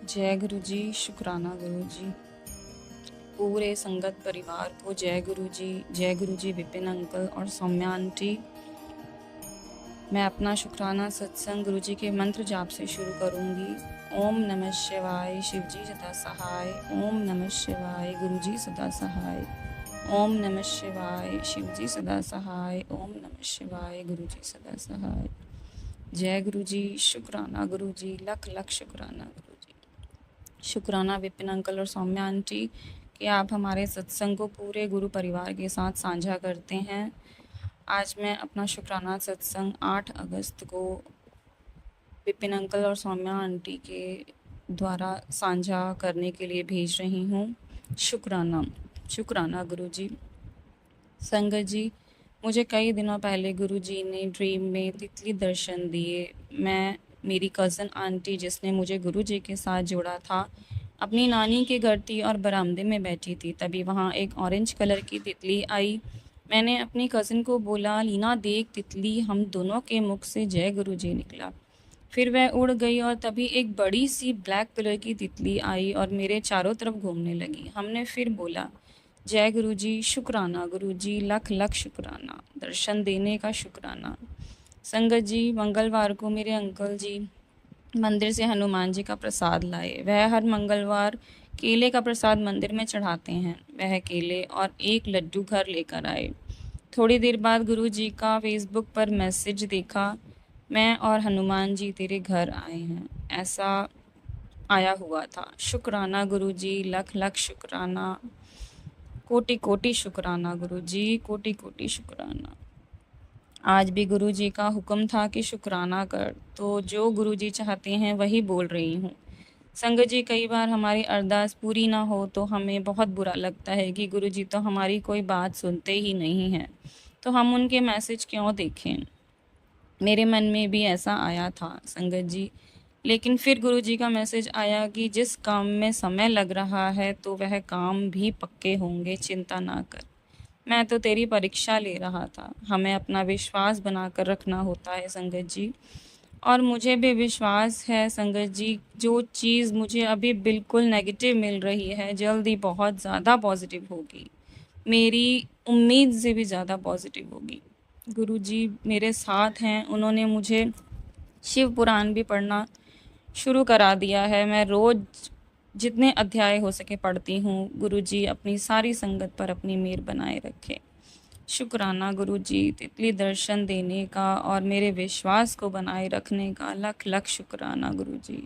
जय गुरु जी। शुक्राना गुरु जी। पूरे संगत परिवार को जय गुरु जी। जय गुरु जी विपिन अंकल और सौम्या आंटी। मैं अपना शुक्राना सत्संग गुरु जी के मंत्र जाप से शुरू करूंगी। ओम नमः शिवाय, शिव जी सदा सहाय। ओम नमः शिवाय, गुरु जी सदा सहाय। ओम नमः शिवाय, शिव जी सदा सहाय। ओम नमः शिवाय, गुरु जी सदा सहाय। जय गुरु जी। शुक्राना गुरु जी। लख लख शुक्राना गुरु जी। शुक्राना विपिन अंकल और सौम्या आंटी कि आप हमारे सत्संग को पूरे गुरु परिवार के साथ साझा करते हैं। आज मैं अपना शुक्राना सत्संग 8 अगस्त को विपिन अंकल और सौम्या आंटी के द्वारा साझा करने के लिए भेज रही हूँ। शुक्राना। शुक्राना गुरु जी। संगत जी, मुझे कई दिनों पहले गुरु जी ने ड्रीम में तितली दर्शन दिए। मेरी कज़न आंटी जिसने मुझे गुरु जी के साथ जोड़ा था, अपनी नानी के घर थी और बरामदे में बैठी थी। तभी वहाँ एक ऑरेंज कलर की तितली आई। मैंने अपनी कज़न को बोला, लीना देख तितली। हम दोनों के मुख से जय गुरु जी निकला। फिर वह उड़ गई और तभी एक बड़ी सी ब्लैक कलर की तितली आई और मेरे चारों तरफ घूमने लगी। हमने फिर बोला, जय गुरु जी। शुक्राना गुरु जी। लख लख शुक्राना। दर्शन देने का शुक्राना। संगत जी, मंगलवार को मेरे अंकल जी मंदिर से हनुमान जी का प्रसाद लाए। वह हर मंगलवार केले का प्रसाद मंदिर में चढ़ाते हैं। वह केले और एक लड्डू घर लेकर आए। थोड़ी देर बाद गुरु जी का फेसबुक पर मैसेज देखा, मैं और हनुमान जी तेरे घर आए हैं, ऐसा आया हुआ था। शुक्राना गुरु जी। लख लख शुक्राना। कोटि कोटि शुक्राना गुरु जी। कोटि कोटि शुक्राना। आज भी गुरु जी का हुक्म था कि शुक्राना कर, तो जो गुरु जी चाहते हैं वही बोल रही हूँ। संगत जी, कई बार हमारी अरदास पूरी ना हो तो हमें बहुत बुरा लगता है कि गुरु जी तो हमारी कोई बात सुनते ही नहीं हैं, तो हम उनके मैसेज क्यों देखें। मेरे मन में भी ऐसा आया था संगत जी, लेकिन फिर गुरु जी का मैसेज आया कि जिस काम में समय लग रहा है तो वह काम भी पक्के होंगे, चिंता ना कर। मैं तो तेरी परीक्षा ले रहा था। हमें अपना विश्वास बनाकर रखना होता है संगत जी, और मुझे भी विश्वास है संगत जी, जो चीज़ मुझे अभी बिल्कुल नेगेटिव मिल रही है जल्द ही बहुत ज़्यादा पॉजिटिव होगी, मेरी उम्मीद से भी ज़्यादा पॉजिटिव होगी। गुरु जी मेरे साथ हैं। उन्होंने मुझे शिव पुराण भी पढ़ना शुरू करा दिया है। मैं रोज़ जितने अध्याय हो सके पढ़ती हूँ। गुरु जी अपनी सारी संगत पर अपनी मेहर बनाए रखे। शुक्राना गुरु जी, तितली दर्शन देने का और मेरे विश्वास को बनाए रखने का लख लख शुक्राना गुरु जी।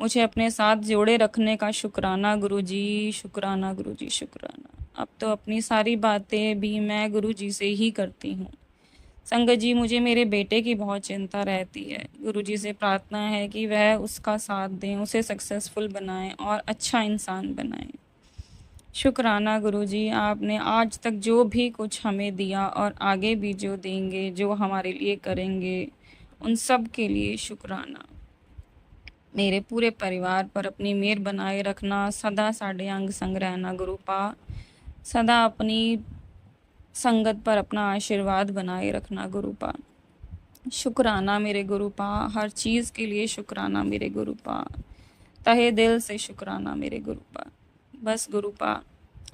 मुझे अपने साथ जोड़े रखने का शुक्राना गुरु जी। शुक्राना गुरु जी। शुक्राना। अब तो अपनी सारी बातें भी मैं गुरु जी से ही करती हूँ। संगत जी, मुझे मेरे बेटे की बहुत चिंता रहती है। गुरु जी से प्रार्थना है कि वह उसका साथ दें, उसे सक्सेसफुल बनाएं और अच्छा इंसान बनाएं। शुक्राना गुरु जी, आपने आज तक जो भी कुछ हमें दिया और आगे भी जो देंगे, जो हमारे लिए करेंगे, उन सब के लिए शुक्राना। मेरे पूरे परिवार पर अपनी मेहर बनाए रखना। सदा साढ़े अंग संग रहना गुरुपा। सदा अपनी संगत पर अपना आशीर्वाद बनाए रखना गुरुपा। शुक्राना मेरे गुरुपा। हर चीज़ के लिए शुक्राना मेरे गुरुपा। तहे दिल से शुक्राना मेरे गुरुपा। बस गुरुपा,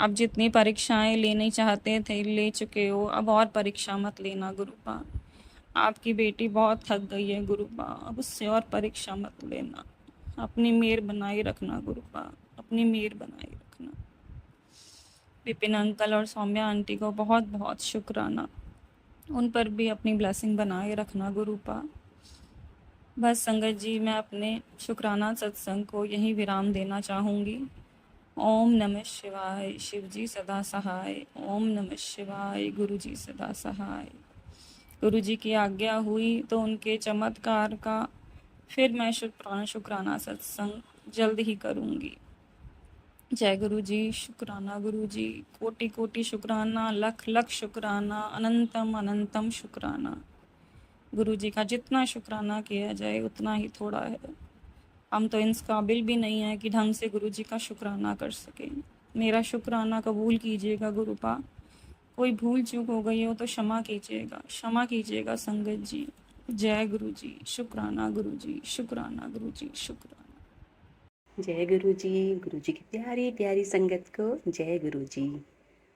अब जितनी परीक्षाएं लेनी चाहते थे ले चुके हो, अब और परीक्षा मत लेना गुरुपा। आपकी बेटी बहुत थक गई है गुरुपा, अब उससे और परीक्षा मत लेना। अपनी मेहर बनाए रखना गुरुपा। अपनी मेहर बनाए रखना। विपिन अंकल और सौम्या आंटी को बहुत बहुत शुक्राना। उन पर भी अपनी ब्लेसिंग बनाए रखना गुरुपा। बस संगत जी, मैं अपने शुक्राना सत्संग को यहीं विराम देना चाहूँगी। ओम नमः शिवाय, शिव जी सदा सहाय। ओम नमः शिवाय, गुरु जी सदा सहाय। गुरु जी की आज्ञा हुई तो उनके चमत्कार का फिर मैं शुक्राना सत्संग जल्द ही करूँगी। जय गुरु जी। शुक्राना गुरु जी। कोटि कोटि शुक्राना। लख लख शुक्राना। अनंतम अनंतम शुक्राना। गुरु जी का जितना शुक्राना किया जाए उतना ही थोड़ा है। हम तो इस काबिल भी नहीं है कि ढंग से गुरु जी का शुक्राना कर सकें। मेरा शुक्राना कबूल कीजिएगा गुरुपा। कोई भूल चूक हो गई हो तो क्षमा कीजिएगा, क्षमा कीजिएगा संगत जी। जय गुरु जी। शुक्राना गुरु जी। शुक्राना गुरु जी। शुक्राना। जय गुरु जी की प्यारी प्यारी संगत को जय गुरु जी।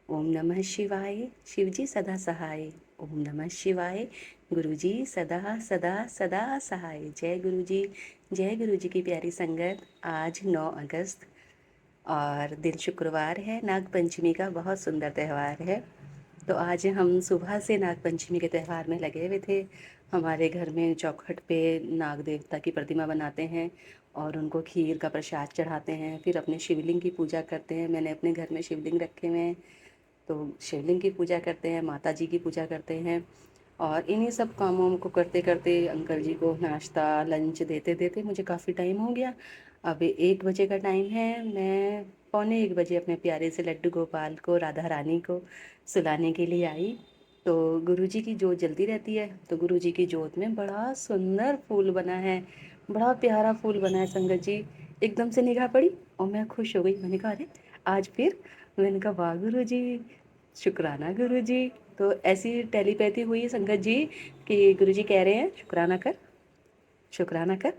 ओम नमः शिवाय, शिव जी सदा सहाय। ओम नमः शिवाय, गुरु जी सदा सदा सदा सहाय। जय गुरु जी, जय गुरु जी की प्यारी संगत। आज 9 अगस्त और दिन शुक्रवार है, नाग पंचमी का बहुत सुंदर त्यौहार है। तो आज हम सुबह से नाग पंचमी के त्यौहार में लगे हुए थे। हमारे घर में चौखट पे नाग देवता की प्रतिमा बनाते हैं और उनको खीर का प्रसाद चढ़ाते हैं। फिर अपने शिवलिंग की पूजा करते हैं। मैंने अपने घर में शिवलिंग रखे हुए हैं, तो शिवलिंग की पूजा करते हैं, माता जी की पूजा करते हैं। और इन्हीं सब कामों को करते करते अंकल जी को नाश्ता लंच देते देते मुझे काफ़ी टाइम हो गया। अब 1 बजे का टाइम है। मैं पौने 1 बजे अपने प्यारे से लड्डू गोपाल को, राधा रानी को सुलाने के लिए आई। तो गुरुजी की जोत जलती रहती है, तो गुरुजी की जोत में बड़ा सुंदर फूल बना है, बड़ा प्यारा फूल बना है संगत जी। एकदम से निगाह पड़ी और मैं खुश हो गई। मैंने कहा अरे आज फिर, मैंने कहा वाह गुरुजी, शुक्राना गुरुजी। तो ऐसी टेलीपैथी हुई संगत जी कि गुरुजी कह रहे हैं शुक्राना कर, शुक्राना कर।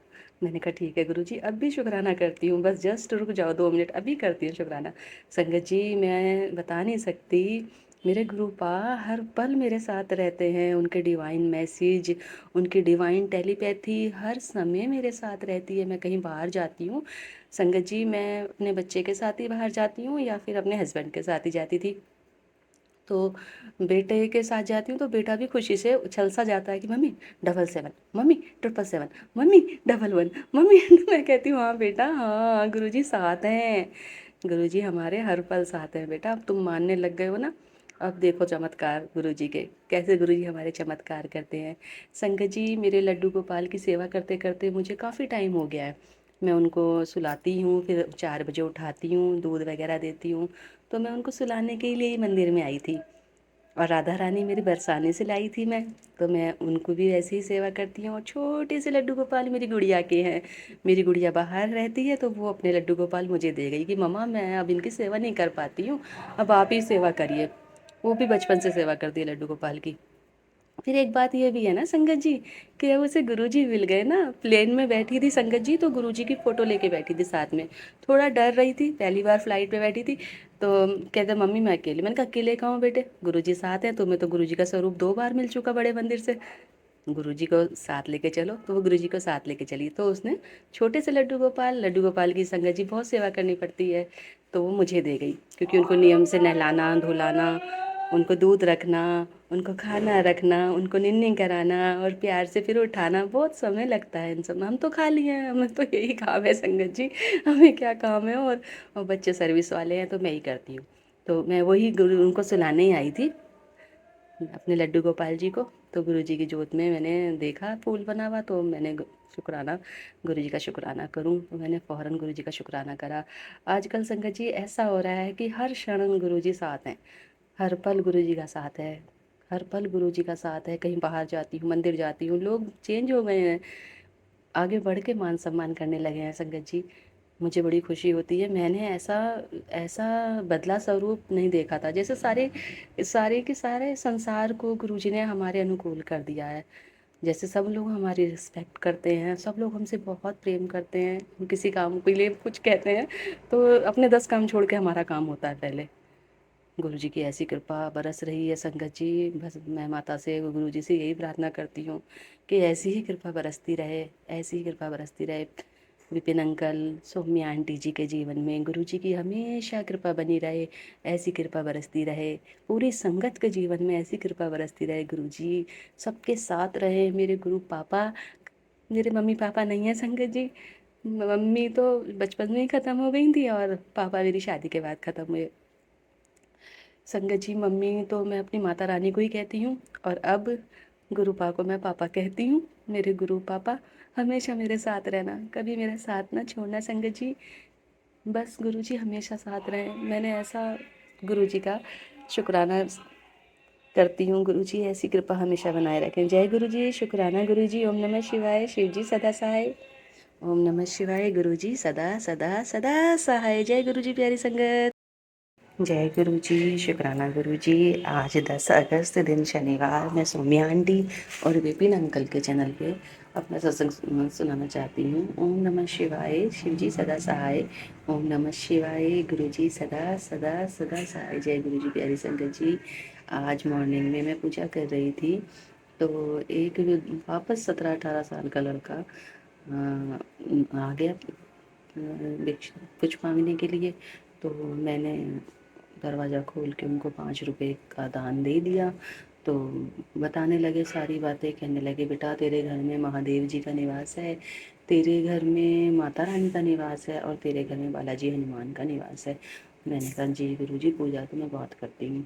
मैंने कहा ठीक है गुरुजी, अब भी शुक्राना करती हूँ, बस जस्ट रुक जाओ 2 मिनट, अभी करती हूँ शुक्राना। संगत जी मैं बता नहीं सकती, मेरे गुरुपा हर पल मेरे साथ रहते हैं। उनके डिवाइन मैसेज, उनकी डिवाइन टेलीपैथी हर समय मेरे साथ रहती है। मैं कहीं बाहर जाती हूँ संगत जी, मैं अपने बच्चे के साथ ही बाहर जाती हूँ या फिर अपने हस्बैंड के साथ ही जाती थी। तो बेटे के साथ जाती हूँ तो बेटा भी खुशी से उछल सा जाता है कि मम्मी 777, मम्मी 777, मम्मी 11, मम्मी मैं कहती हूँ हाँ बेटा, हाँ गुरुजी साथ हैं, गुरुजी हमारे हर पल साथ हैं बेटा। अब तुम मानने लग गए हो ना। अब देखो चमत्कार गुरुजी के, कैसे गुरुजी हमारे चमत्कार करते हैं। संगत जी मेरे लड्डू गोपाल की सेवा करते करते मुझे काफ़ी टाइम हो गया है। मैं उनको सुलाती हूँ, फिर 4 बजे उठाती हूँ, दूध वगैरह देती हूँ। तो मैं उनको सुलाने के लिए ही मंदिर में आई थी। और राधा रानी मेरी बरसाने से लाई थी मैं, तो मैं उनको भी ऐसे ही सेवा करती हूँ। और छोटे से लड्डू गोपाल मेरी गुड़िया के हैं। मेरी गुड़िया बाहर रहती है तो वो अपने लड्डू गोपाल मुझे दे गई कि मम्मा मैं अब इनकी सेवा नहीं कर पाती हूँ, अब आप ही सेवा करिए। वो भी बचपन से सेवा करती है लड्डू गोपाल की। फिर एक बात ये भी है ना संगत जी कि अब उसे गुरुजी मिल गए ना। प्लेन में बैठी थी संगत जी, तो गुरुजी की फ़ोटो लेके बैठी थी साथ में। थोड़ा डर रही थी, पहली बार फ्लाइट पे बैठी थी। तो कहते मम्मी मैं अकेले, मैंने कहा अकेले कहाँ हो बेटे, गुरुजी साथ हैं। तुम्हें तो गुरुजी का स्वरूप 2 बार मिल चुका बड़े मंदिर से, गुरुजी को साथ लेके चलो। तो वो गुरुजी को साथ लेके चली, तो उसने छोटे से लड्डू गोपाल की संगत जी बहुत सेवा करनी पड़ती है, तो वो मुझे दे गई। क्योंकि उनको नियम से नहलाना धुलाना, उनको दूध रखना, उनको खाना रखना, उनको निन्नी कराना और प्यार से फिर उठाना बहुत समय लगता है इन सब में। हम तो खाली हैं, हमें तो यही काम है संगत जी, हमें क्या काम है। और बच्चे सर्विस वाले हैं तो मैं ही करती हूँ। तो मैं वही गुरु उनको सुनाने ही आई थी अपने लड्डू गोपाल जी को। तो गुरु जी की जोत में मैंने देखा फूल बना हुआ, तो मैंने शुक्राना, गुरु जी का शुक्राना करूं, तो मैंने फ़ौरन गुरु जी का शुक्राना करा। आजकल संगत जी ऐसा हो रहा है कि हर क्षण गुरु जी साथ हैं, हर पल गुरु जी का साथ है, हर पल गुरु जी का साथ है। कहीं बाहर जाती हूँ, मंदिर जाती हूँ, लोग चेंज हो गए हैं, आगे बढ़ के मान सम्मान करने लगे हैं संगत जी। मुझे बड़ी खुशी होती है। मैंने ऐसा ऐसा बदला स्वरूप नहीं देखा था। जैसे सारे सारे के सारे संसार को गुरुजी ने हमारे अनुकूल कर दिया है। जैसे सब लोग हमारी रिस्पेक्ट करते हैं, सब लोग हमसे बहुत प्रेम करते हैं। हम किसी काम के लिए कुछ कहते हैं तो अपने 10 काम छोड़ के हमारा काम होता है पहले। गुरु जी की ऐसी कृपा बरस रही है संगत जी। बस मैं माता से, गुरु जी से यही प्रार्थना करती हूँ कि ऐसी ही कृपा बरसती रहे, ऐसी ही कृपा बरसती रहे। विपिन अंकल, सौम्या आंटी जी के जीवन में गुरु जी की हमेशा कृपा बनी रहे, ऐसी कृपा बरसती रहे। पूरी संगत के जीवन में ऐसी कृपा बरसती रहे। गुरु जी सबके साथ रहे। मेरे गुरु पापा, मेरे मम्मी पापा नहीं है संगत जी। मम्मी तो बचपन में ही ख़त्म हो गई थी और पापा मेरी शादी के बाद ख़त्म हुए संगत जी। मम्मी तो मैं अपनी माता रानी को ही कहती हूँ और अब गुरुपा को मैं पापा कहती हूँ। मेरे गुरु पापा हमेशा मेरे साथ रहना, कभी मेरा साथ ना छोड़ना संगत जी। बस गुरु जी हमेशा साथ रहें। मैंने ऐसा गुरु जी का शुक्राना करती हूँ। गुरु जी ऐसी कृपा हमेशा बनाए रखें। जय गुरु जी, शुक्राना गुरु जी। ओम नमः शिवाय, शिव जी सदा सहाय। ओम नमः शिवाय, गुरु जी सदा सदा सदा सहाय। जय गुरु जी प्यारी संगत। जय गुरु जी, शुक्राना गुरु जी। आज 10 अगस्त दिन शनिवार, मैं सौम्या आंटी और विपिन अंकल के चैनल पे अपना सत्संग सुनाना चाहती हूँ। ओम नमः शिवाय, शिव जी सदा सहाय। ओम नमः शिवाय, गुरु जी सदा सदा सदा सहाय। जय गुरु जी। प्यारी संगत जी, आज मॉर्निंग में मैं पूजा कर रही थी तो एक वापस 17-18 साल का लड़का आ गया कुछ मांगने के लिए। तो मैंने दरवाज़ा खोल के उनको 5 रुपए का दान दे दिया। तो बताने लगे, सारी बातें कहने लगे, बेटा तेरे घर में महादेव जी का निवास है, तेरे घर में माता रानी का निवास है और तेरे घर में बालाजी हनुमान का निवास है। मैंने कहा जी गुरुजी, पूजा तो मैं बहुत करती हूँ।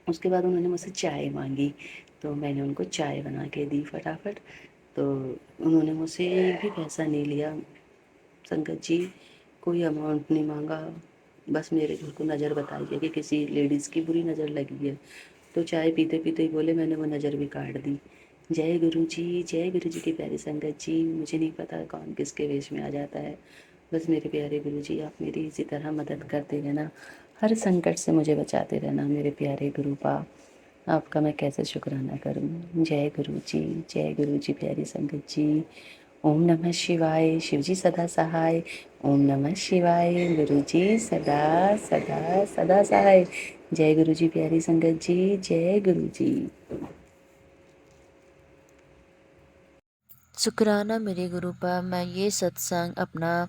उसके बाद उन्होंने मुझसे चाय मांगी तो मैंने उनको चाय बना के दी फटाफट। तो उन्होंने मुझसे एक भी पैसा नहीं लिया संगत जी, कोई अमाउंट नहीं मांगा। बस मेरे घर को नज़र बताई है कि किसी लेडीज़ की बुरी नज़र लगी है। तो चाय पीते पीते ही बोले, मैंने वो नज़र भी काट दी। जय गुरु जी, जय गुरु जी की प्यारी संगत जी। मुझे नहीं पता कौन किसके वेश में आ जाता है। बस मेरे प्यारे गुरु जी, आप मेरी इसी तरह मदद करते रहना, हर संकट से मुझे बचाते रहना मेरे प्यारे गुरु पा। आपका मैं कैसे शुक्राना करूं। जय गुरु जी, जय गुरु जी। प्यारी संगत जी, ओम नमः शिवाय, शिव जी सदा सहाय। ओम नमः शिवाय, गुरु जी सदा सदा सदा सहाय। जय गुरु जी। प्यारी संगत जी, जय गुरु जी। शुक्राना मेरे गुरु पर। मैं ये सत्संग अपना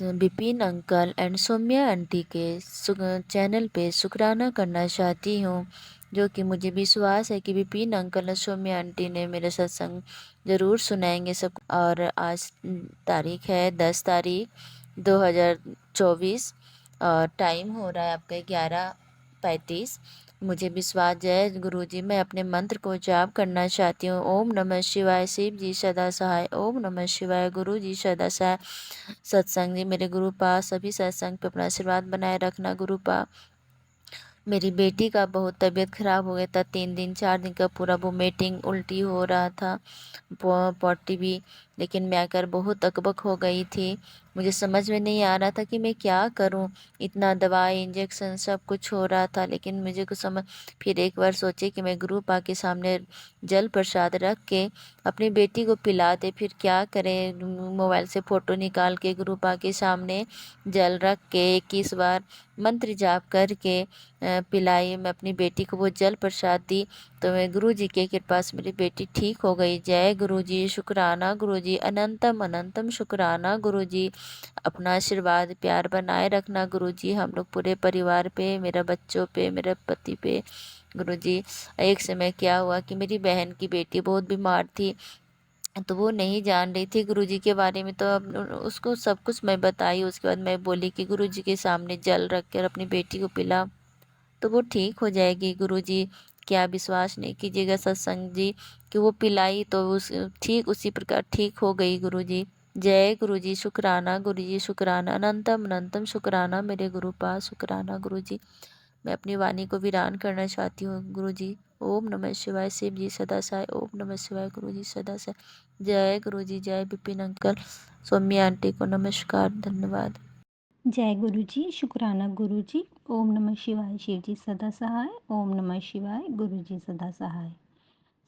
Vipin uncle and Saumya aunty के चैनल पे शुक्राना करना चाहती हूँ, जो कि मुझे विश्वास है कि विपिन अंकल और सौम्या आंटी ने मेरे सत्संग ज़रूर सुनाएंगे सब। और आज तारीख है 10 तारीख 2024 और टाइम हो रहा है आपका 11:35। मुझे विश्वास, जय गुरु जी। मैं अपने मंत्र को जाप करना चाहती हूँ। ओम नमः शिवाय, शिव जी सदा सहाय। ओम नमः शिवाय, गुरु जी सदा सहाय। सत्संग जी मेरे गुरु पास, सभी सत्संग पे अपना आशीर्वाद बनाए रखना गुरु पा। मेरी बेटी का बहुत तबीयत खराब हो गया था, 3 दिन 4 दिन का पूरा वोमिटिंग उल्टी हो रहा था, पॉटी भी। लेकिन मैं कर बहुत अकबक हो गई थी। मुझे समझ में नहीं आ रहा था कि मैं क्या करूं। इतना दवाई इंजेक्शन सब कुछ हो रहा था, लेकिन मुझे कुछ समझ। फिर एक बार सोचे कि मैं गुरु पा के सामने जल प्रसाद रख के अपनी बेटी को पिला दे। फिर क्या करें, मोबाइल से फ़ोटो निकाल के गुरु पा के सामने जल रख के 21 बार मंत्र जाप करके पिलाई। मैं अपनी बेटी को वो जल प्रसाद दी तो मैं गुरु जी के कृपा से मेरी बेटी ठीक हो गई। जय गुरु जी, शुक्राना गुरु जी, अनंतम अनंतम शुक्राना गुरु जी। अपना आशीर्वाद प्यार बनाए रखना गुरु जी, हम लोग पूरे परिवार पे, मेरे बच्चों पे, मेरे पति पे गुरु जी। एक समय क्या हुआ कि मेरी बहन की बेटी बहुत बीमार थी, तो वो नहीं जान रही थी गुरुजी के बारे में। तो अब उसको सब कुछ मैं बताई। उसके बाद मैं बोली कि गुरुजी के सामने जल रख कर अपनी बेटी को पिला तो वो ठीक हो जाएगी गुरुजी। क्या विश्वास नहीं कीजिएगा सत्संग जी कि वो पिलाई तो उस ठीक उसी प्रकार ठीक हो गई गुरुजी। जय गुरुजी, शुक्राना गुरुजी, शुक्राना, अनंतम अनंतम शुक्राना मेरे गुरु पास, शुक्राना गुरुजी। मैं अपनी वाणी को वीरान करना चाहती हूँ गुरुजी। ओम नमः शिवाय, शिव जी सदा सहाय। ओम नमः शिवाय, गुरु जी सदा सहाय। जय गुरु जी, जय विपिन अंकल, सौम्या आंटी को नमस्कार, धन्यवाद। जय गुरु जी, शुक्राना गुरु जी। ओम नमः शिवाय, शिव जी सदा सहाय। ओम नमः शिवाय, गुरु जी सदा सहाय।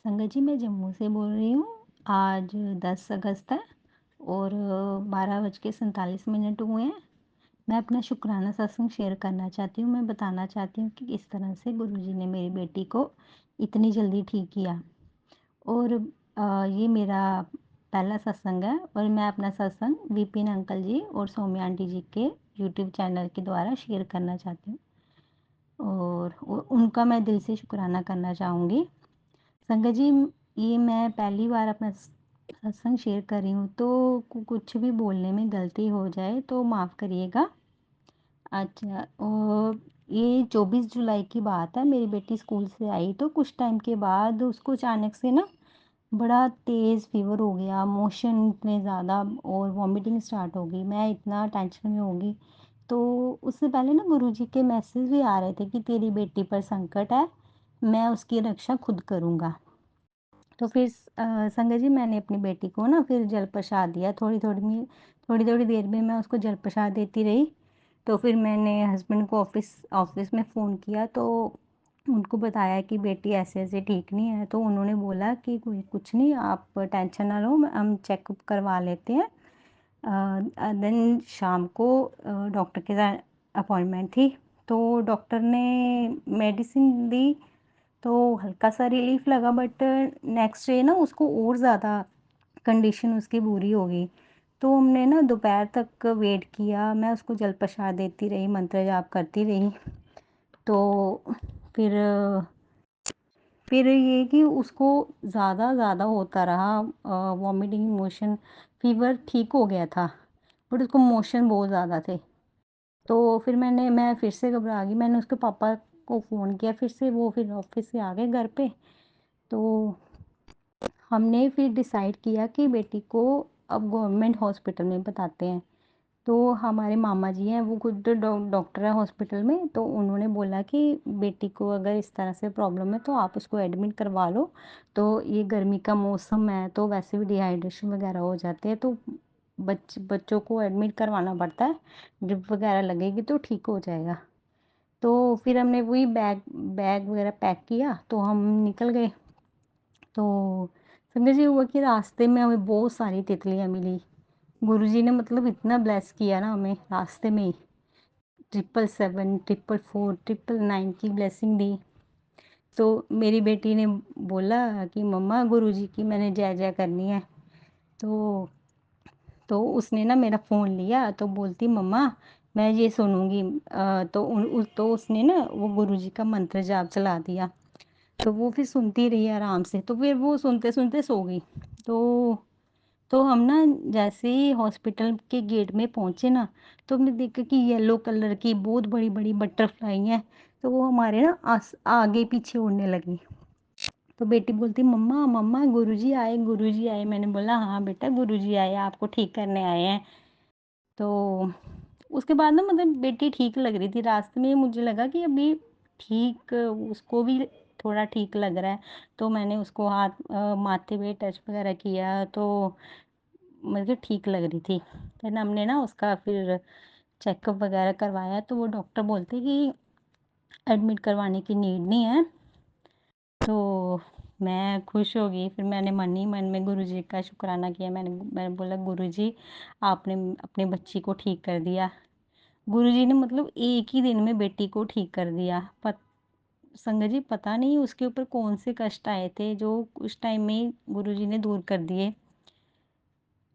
संगत जी, मैं जम्मू से बोल रही हूँ। आज 10 अगस्त है और 12:47 हुए हैं। मैं अपना शुक्राना सत्संग शेयर करना चाहती हूँ। मैं बताना चाहती हूँ कि किस तरह से गुरु जी ने मेरी बेटी को इतनी जल्दी ठीक किया। और ये मेरा पहला सत्संग है और मैं अपना सत्संग विपिन अंकल जी और सौम्या आंटी जी के यूट्यूब चैनल के द्वारा शेयर करना चाहती हूँ और उनका मैं दिल से शुक्राना करना चाहूँगी। संगत जी, ये मैं पहली बार अपना सत्संग शेयर कर रही हूँ, तो कुछ भी बोलने में गलती हो जाए तो माफ़ करिएगा। अच्छा, और ये 24 जुलाई की बात है। मेरी बेटी स्कूल से आई तो कुछ टाइम के बाद उसको अचानक से ना बड़ा तेज़ फ़ीवर हो गया, मोशन इतने ज़्यादा और वॉमिटिंग स्टार्ट हो गई। मैं इतना टेंशन में हो गई। तो उससे पहले ना गुरुजी के मैसेज भी आ रहे थे कि तेरी बेटी पर संकट है, मैं उसकी रक्षा खुद करूँगा। तो फिर संगत जी, मैंने अपनी बेटी को ना फिर जल प्रसाद दिया। थोड़ी-थोड़ी देर में मैं उसको जल प्रसाद देती रही। तो फिर मैंने हस्बैंड को ऑफ़िस ऑफ़िस में फ़ोन किया तो उनको बताया कि बेटी ऐसे-ऐसे ठीक नहीं है, तो उन्होंने बोला कि कोई कुछ नहीं, आप टेंशन ना लो, हम चेकअप करवा लेते हैं। देन शाम को डॉक्टर के साथ अपॉइंटमेंट थी, तो डॉक्टर ने मेडिसिन दी, तो हल्का-सा रिलीफ़ लगा, बट नेक्स्ट डे ना उसको और ज़्यादा कंडीशन उसकी बुरी हो गई। तो हमने ना दोपहर तक वेट किया, मैं उसको जल प्रसाद देती रही, मंत्र जाप करती रही। तो फिर ये कि उसको ज़्यादा होता रहा, वॉमिटिंग, मोशन, फ़ीवर ठीक हो गया था, बट उसको मोशन बहुत ज़्यादा थे। तो फिर मैं फिर से घबरा गई, मैंने उसके पापा को फ़ोन किया फिर से, वो फिर ऑफ़िस से आ गए घर पे। तो हमने फिर डिसाइड किया कि बेटी को अब गवर्नमेंट हॉस्पिटल में बताते हैं। तो हमारे मामा जी हैं, वो खुद डॉक्टर हैं हॉस्पिटल में, तो उन्होंने बोला कि बेटी को अगर इस तरह से प्रॉब्लम है तो आप उसको एडमिट करवा लो। तो ये गर्मी का मौसम है, तो वैसे भी डिहाइड्रेशन वगैरह हो जाते हैं, तो बच्चों को एडमिट करवाना पड़ता है, ड्रिप वगैरह लगेगी तो ठीक हो जाएगा। तो फिर हमने वही बैग बैग वगैरह पैक किया, तो हम निकल गए। तो समझ लीजिए हुआ कि रास्ते में हमें बहुत सारी तितलियाँ मिली। गुरुजी ने मतलब इतना ब्लेस किया ना हमें रास्ते में ही, 777, 444, 999 की ब्लेसिंग दी। तो मेरी बेटी ने बोला कि मम्मा गुरुजी की मैंने जय जय करनी है। तो उसने ना मेरा फ़ोन लिया, तो बोलती मम्मा मैं ये सुनूँगी। तो उसने ना वो गुरुजी का मंत्र जाप चला दिया। तो वो फिर सुनती रही आराम से, तो फिर वो सुनते-सुनते सो गई। तो हम ना जैसे ही हॉस्पिटल के गेट में पहुँचे ना, तो हमने देखा कि येलो कलर की बहुत बड़ी-बड़ी बटरफ्लाई हैं, तो वो हमारे ना आगे-पीछे उड़ने लगी। तो बेटी बोलती मम्मा मम्मा गुरुजी आए, गुरुजी आए। मैंने बोला हाँ बेटा गुरुजी आए, आपको ठीक करने आए हैं। तो उसके बाद ना मतलब बेटी ठीक लग रही थी, रास्ते में मुझे लगा कि अभी ठीक, उसको भी थोड़ा ठीक लग रहा है। तो मैंने उसको माथे पे टच वगैरह किया, तो मुझे ठीक लग रही थी। फिर हमने ना उसका फिर चेकअप वगैरह करवाया, तो वो डॉक्टर बोलते कि एडमिट करवाने की नीड नहीं है। तो मैं खुश हो गई, फिर मैंने मन ही मन में गुरुजी का शुक्राना किया। मैंने बोला गुरुजी आपने अपनी बच्ची को ठीक कर दिया। गुरुजी ने मतलब एक ही दिन में बेटी को ठीक कर दिया। संगत जी पता नहीं उसके ऊपर कौन से कष्ट आए थे जो उस टाइम में गुरुजी ने दूर कर दिए।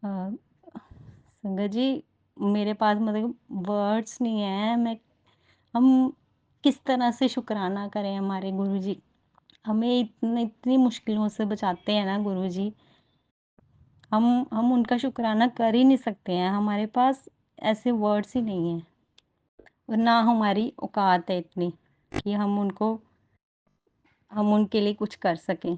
अ, संगत जी मेरे पास मतलब वर्ड्स नहीं है, मैं हम किस तरह से शुक्राना करें हमारे गुरुजी। हमें इतनी मुश्किलों से बचाते हैं ना गुरुजी, हम उनका शुक्राना कर ही नहीं सकते हैं, हमारे पास ऐसे वर्ड्स ही नहीं हैं, और ना हमारी औकात है इतनी कि हम उनके लिए कुछ कर सकें।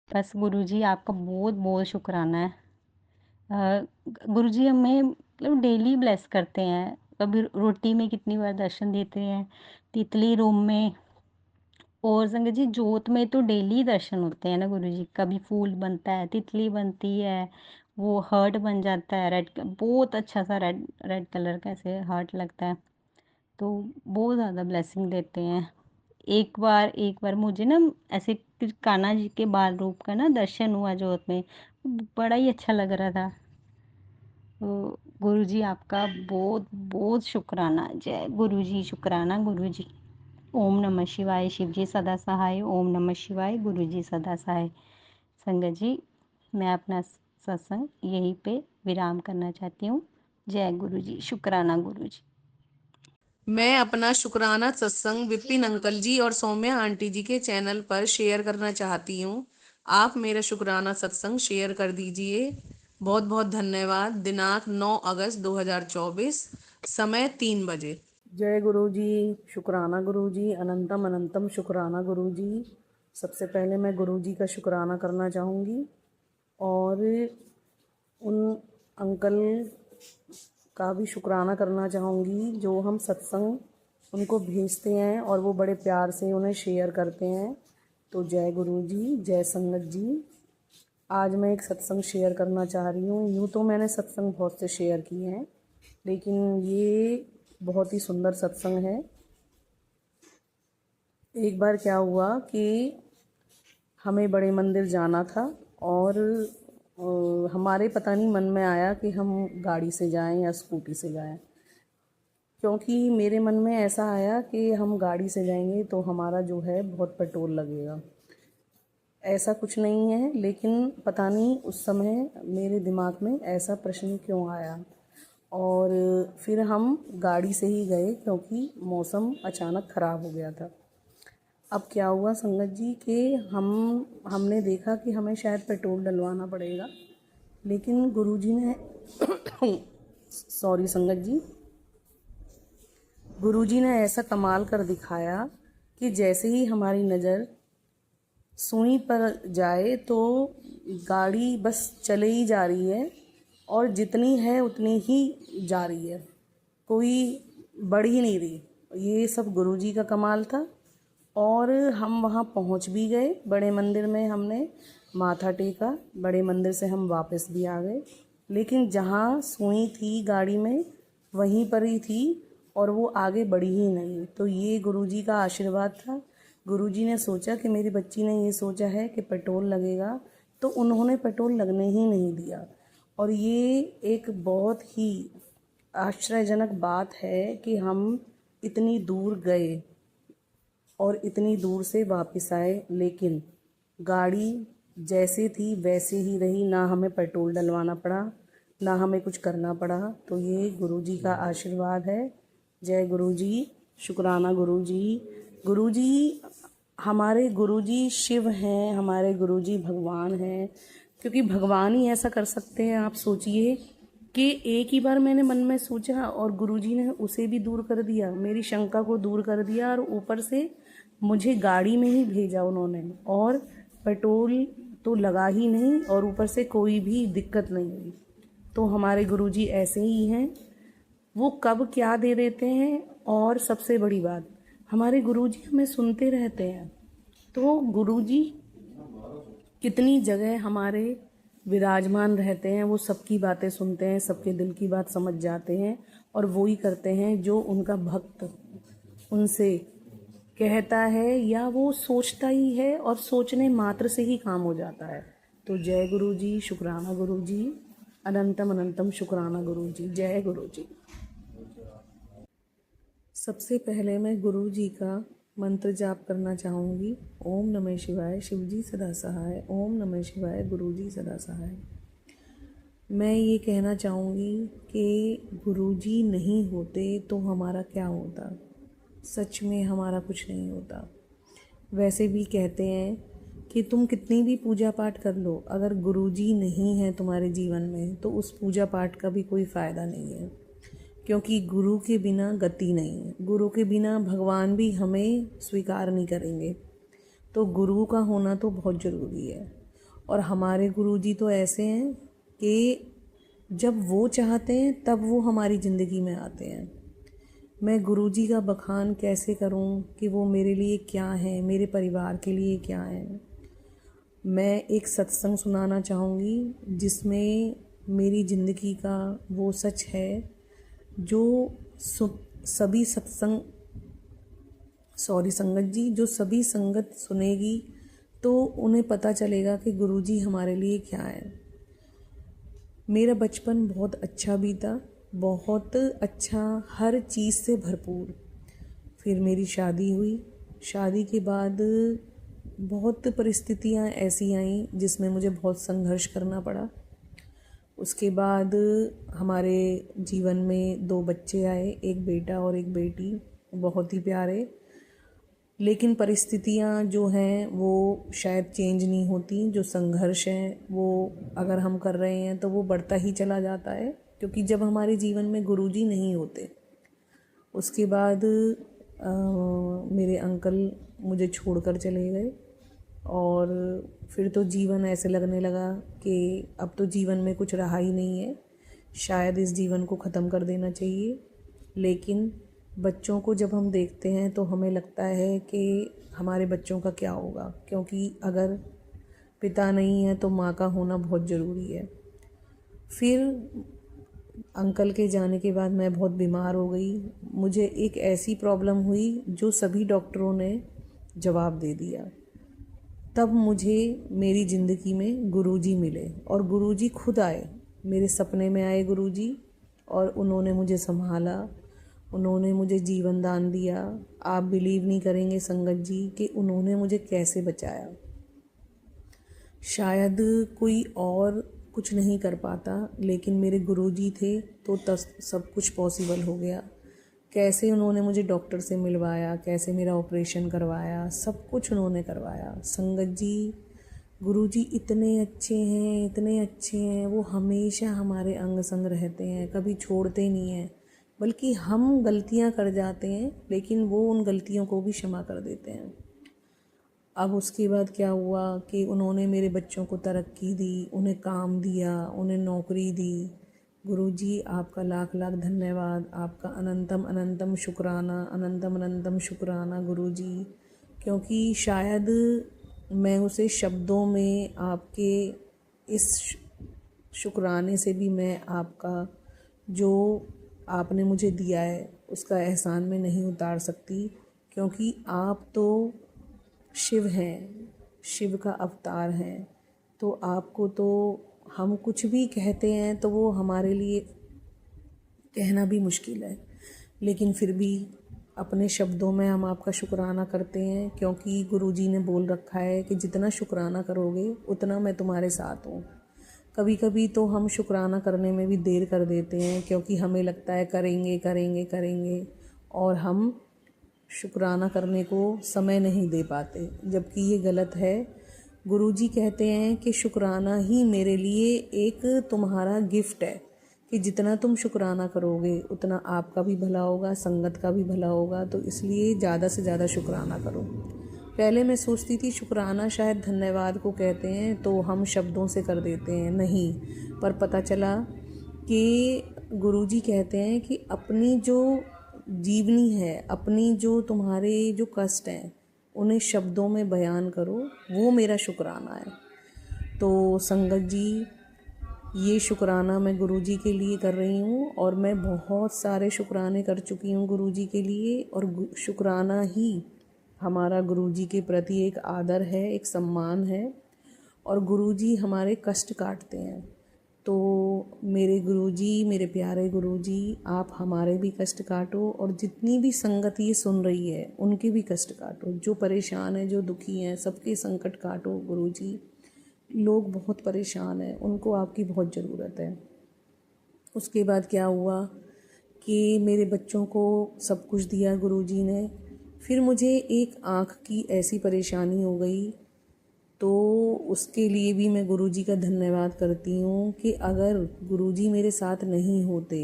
बस गुरुजी आपका बहुत-बहुत शुक्राना है। गुरुजी हमें मतलब डेली ब्लेस करते हैं, कभी रोटी में कितनी बार दर्शन देते हैं, तितली रूम में, और संगत जी जोत में तो डेली दर्शन होते हैं ना गुरुजी। कभी फूल बनता है, तितली बनती है, वो हर्ट बन जाता है रेड, बहुत अच्छा सा रेड रेड कलर का ऐसे हर्ट लगता है। तो बहुत ज़्यादा ब्लेसिंग देते हैं। एक बार मुझे ना ऐसे कान्हा जी के बाल रूप का ना दर्शन हुआ जोत में, बड़ा ही अच्छा लग रहा था। तो गुरुजी आपका बहुत बहुत शुक्राना। जय गुरुजी, शुक्राना गुरुजी। ओम नमः शिवाय, शिव जी सदा सहाय। ओम नमः शिवाय, गुरु जी सदा सहाय। संगत जी मैं अपना सत्संग यहीं पे विराम करना चाहती हूँ। जय गुरु जी, शुक्राना गुरु जी। मैं अपना शुक्राना सत्संग विपिन अंकल जी और सौम्या आंटी जी के चैनल पर शेयर करना चाहती हूँ। आप मेरा शुक्राना सत्संग शेयर कर दीजिए। बहुत बहुत धन्यवाद। दिनांक 9 अगस्त 2024, समय 3 बजे। जय गुरु जी, शुक्राना गुरु जी, अनंतम अनंतम शुक्राना गुरु जी। सबसे पहले मैं गुरु जी का शुक्राना करना चाहूँगी, और उन अंकल का भी शुक्राना करना चाहूँगी जो हम सत्संग उनको भेजते हैं और वो बड़े प्यार से उन्हें शेयर करते हैं। तो जय गुरु जी, जय संगत जी। आज मैं एक सत्संग शेयर करना चाह रही हूँ। यूँ तो मैंने सत्संग बहुत से शेयर किए हैं, लेकिन ये बहुत ही सुंदर सत्संग है। एक बार क्या हुआ कि हमें बड़े मंदिर जाना था और हमारे पता नहीं मन में आया कि हम गाड़ी से जाएं या स्कूटी से जाएं, क्योंकि मेरे मन में ऐसा आया कि हम गाड़ी से जाएंगे तो हमारा जो है बहुत पेट्रोल लगेगा। ऐसा कुछ नहीं है, लेकिन पता नहीं उस समय मेरे दिमाग में ऐसा प्रश्न क्यों आया। और फिर हम गाड़ी से ही गए क्योंकि मौसम अचानक ख़राब हो गया था। अब क्या हुआ संगत जी कि हमने देखा कि हमें शायद पेट्रोल डलवाना पड़ेगा, लेकिन गुरुजी ने सॉरी संगत जी, गुरुजी ने ऐसा कमाल कर दिखाया कि जैसे ही हमारी नज़र सुई पर जाए तो गाड़ी बस चले ही जा रही है और जितनी है उतनी ही जा रही है, कोई बढ़ ही नहीं रही। ये सब गुरुजी का कमाल था। और हम वहाँ पहुँच भी गए बड़े मंदिर में, हमने माथा टेका, बड़े मंदिर से हम वापस भी आ गए, लेकिन जहाँ सुई थी गाड़ी में वहीं पर ही थी और वो आगे बढ़ी ही नहीं। तो ये गुरुजी का आशीर्वाद था। गुरुजी ने सोचा कि मेरी बच्ची ने ये सोचा है कि पेट्रोल लगेगा, तो उन्होंने पेट्रोल लगने ही नहीं दिया। और ये एक बहुत ही आश्चर्यजनक बात है कि हम इतनी दूर गए और इतनी दूर से वापस आए, लेकिन गाड़ी जैसे थी वैसे ही रही, ना हमें पेट्रोल डलवाना पड़ा, ना हमें कुछ करना पड़ा। तो ये गुरुजी का आशीर्वाद है। जय गुरुजी, शुक्राना गुरुजी। गुरुजी हमारे गुरुजी शिव हैं, हमारे गुरुजी भगवान हैं, क्योंकि भगवान ही ऐसा कर सकते हैं। आप सोचिए कि एक ही बार मैंने मन में सोचा और गुरुजी ने उसे भी दूर कर दिया, मेरी शंका को दूर कर दिया, और ऊपर से मुझे गाड़ी में ही भेजा उन्होंने, और पेट्रोल तो लगा ही नहीं और ऊपर से कोई भी दिक्कत नहीं हुई। तो हमारे गुरुजी ऐसे ही हैं, वो कब क्या दे देते हैं। और सबसे बड़ी बात, हमारे गुरुजी हमें सुनते रहते हैं। तो गुरुजी कितनी जगह हमारे विराजमान रहते हैं, वो सबकी बातें सुनते हैं, सबके दिल की बात समझ जाते हैं, और वो ही करते हैं जो उनका भक्त उनसे कहता है या वो सोचता ही है, और सोचने मात्र से ही काम हो जाता है। तो जय गुरुजी, शुक्राना गुरुजी, अनंतम अनंतम शुक्राना गुरुजी। जय गुरुजी। सबसे पहले मैं गुरुजी का मंत्र जाप करना चाहूँगी। ओम नमः शिवाय, शिवजी सदा सहाय। ओम नमः शिवाय, गुरुजी सदा सहाय। मैं ये कहना चाहूँगी कि गुरुजी नहीं होते तो हमारा क्या होता। सच में हमारा कुछ नहीं होता। वैसे भी कहते हैं कि तुम कितनी भी पूजा पाठ कर लो, अगर गुरुजी नहीं है तुम्हारे जीवन में तो उस पूजा पाठ का भी कोई फ़ायदा नहीं है, क्योंकि गुरु के बिना गति नहीं है। गुरु के बिना भगवान भी हमें स्वीकार नहीं करेंगे। तो गुरु का होना तो बहुत ज़रूरी है। और हमारे गुरुजी तो ऐसे हैं कि जब वो चाहते हैं तब वो हमारी ज़िंदगी में आते हैं। मैं गुरुजी का बखान कैसे करूं कि वो मेरे लिए क्या है, मेरे परिवार के लिए क्या है। मैं एक सत्संग सुनाना चाहूँगी जिसमें मेरी ज़िंदगी का वो सच है जो सभी सत्संग सॉरी संगत जी, जो सभी संगत सुनेगी तो उन्हें पता चलेगा कि गुरुजी हमारे लिए क्या है। मेरा बचपन बहुत अच्छा बीता, बहुत अच्छा, हर चीज़ से भरपूर। फिर मेरी शादी हुई। शादी के बाद बहुत परिस्थितियां ऐसी आईं जिसमें मुझे बहुत संघर्ष करना पड़ा। उसके बाद हमारे जीवन में 2 बच्चे आए, एक बेटा और एक बेटी, बहुत ही प्यारे। लेकिन परिस्थितियां जो हैं वो शायद चेंज नहीं होती। जो संघर्ष है वो अगर हम कर रहे हैं तो वो बढ़ता ही चला जाता है, क्योंकि जब हमारे जीवन में गुरुजी नहीं होते। उसके बाद मेरे अंकल मुझे छोड़कर चले गए और फिर तो जीवन ऐसे लगने लगा कि अब तो जीवन में कुछ रहा ही नहीं है, शायद इस जीवन को ख़त्म कर देना चाहिए। लेकिन बच्चों को जब हम देखते हैं तो हमें लगता है कि हमारे बच्चों का क्या होगा, क्योंकि अगर पिता नहीं है तो माँ का होना बहुत ज़रूरी है। फिर अंकल के जाने के बाद मैं बहुत बीमार हो गई। मुझे एक ऐसी प्रॉब्लम हुई जो सभी डॉक्टरों ने जवाब दे दिया। तब मुझे मेरी ज़िंदगी में गुरुजी मिले और गुरुजी खुद आए, मेरे सपने में आए गुरुजी, और उन्होंने मुझे संभाला, उन्होंने मुझे जीवन दान दिया। आप बिलीव नहीं करेंगे संगत जी कि उन्होंने मुझे कैसे बचाया। शायद कोई और कुछ नहीं कर पाता, लेकिन मेरे गुरुजी थे तो सब कुछ पॉसिबल हो गया। कैसे उन्होंने मुझे डॉक्टर से मिलवाया, कैसे मेरा ऑपरेशन करवाया, सब कुछ उन्होंने करवाया। संगत जी, गुरुजी इतने अच्छे हैं, इतने अच्छे हैं, वो हमेशा हमारे अंग संग रहते हैं, कभी छोड़ते नहीं हैं। बल्कि हम गलतियां कर जाते हैं लेकिन वो उन गलतियों को भी क्षमा कर देते हैं। अब उसके बाद क्या हुआ कि उन्होंने मेरे बच्चों को तरक्की दी, उन्हें काम दिया, उन्हें नौकरी दी। गुरुजी आपका लाख लाख धन्यवाद, आपका अनंतम अनंतम शुक्राना, अनंतम अनंतम शुक्राना गुरुजी। क्योंकि शायद मैं उसे शब्दों में आपके इस शुक्राने से भी मैं आपका जो आपने मुझे दिया है उसका एहसान मैं नहीं उतार सकती। क्योंकि आप तो शिव हैं, शिव का अवतार हैं, तो आपको तो हम कुछ भी कहते हैं तो वो हमारे लिए कहना भी मुश्किल है, लेकिन फिर भी अपने शब्दों में हम आपका शुक्राना करते हैं। क्योंकि गुरुजी ने बोल रखा है कि जितना शुक्राना करोगे उतना मैं तुम्हारे साथ हूँ। कभी कभी तो हम शुक्राना करने में भी देर कर देते हैं, क्योंकि हमें लगता है करेंगे करेंगे करेंगे, और हम शुक्राना करने को समय नहीं दे पाते, जबकि ये गलत है। गुरुजी कहते हैं कि शुक्राना ही मेरे लिए एक तुम्हारा गिफ्ट है, कि जितना तुम शुक्राना करोगे उतना आपका भी भला होगा, संगत का भी भला होगा। तो इसलिए ज़्यादा से ज़्यादा शुक्राना करो। पहले मैं सोचती थी शुक्राना शायद धन्यवाद को कहते हैं तो हम शब्दों से कर देते हैं, नहीं, पर पता चला कि गुरुजी कहते हैं कि अपनी जो जीवनी है, अपनी जो तुम्हारे जो कष्ट हैं उन्हें शब्दों में बयान करो, वो मेरा शुक्राना है। तो संगत जी, ये शुक्राना मैं गुरुजी के लिए कर रही हूँ, और मैं बहुत सारे शुक्राने कर चुकी हूँ गुरुजी के लिए। और शुक्राना ही हमारा गुरुजी के प्रति एक आदर है, एक सम्मान है, और गुरुजी हमारे कष्ट काटते हैं। तो मेरे गुरुजी, मेरे प्यारे गुरुजी, आप हमारे भी कष्ट काटो, और जितनी भी संगत ये सुन रही है उनके भी कष्ट काटो। जो परेशान है, जो दुखी हैं, सबके संकट काटो गुरुजी। लोग बहुत परेशान हैं, उनको आपकी बहुत ज़रूरत है। उसके बाद क्या हुआ कि मेरे बच्चों को सब कुछ दिया गुरुजी ने। फिर मुझे एक आँख की ऐसी परेशानी हो गई, तो उसके लिए भी मैं गुरुजी का धन्यवाद करती हूँ कि अगर गुरुजी मेरे साथ नहीं होते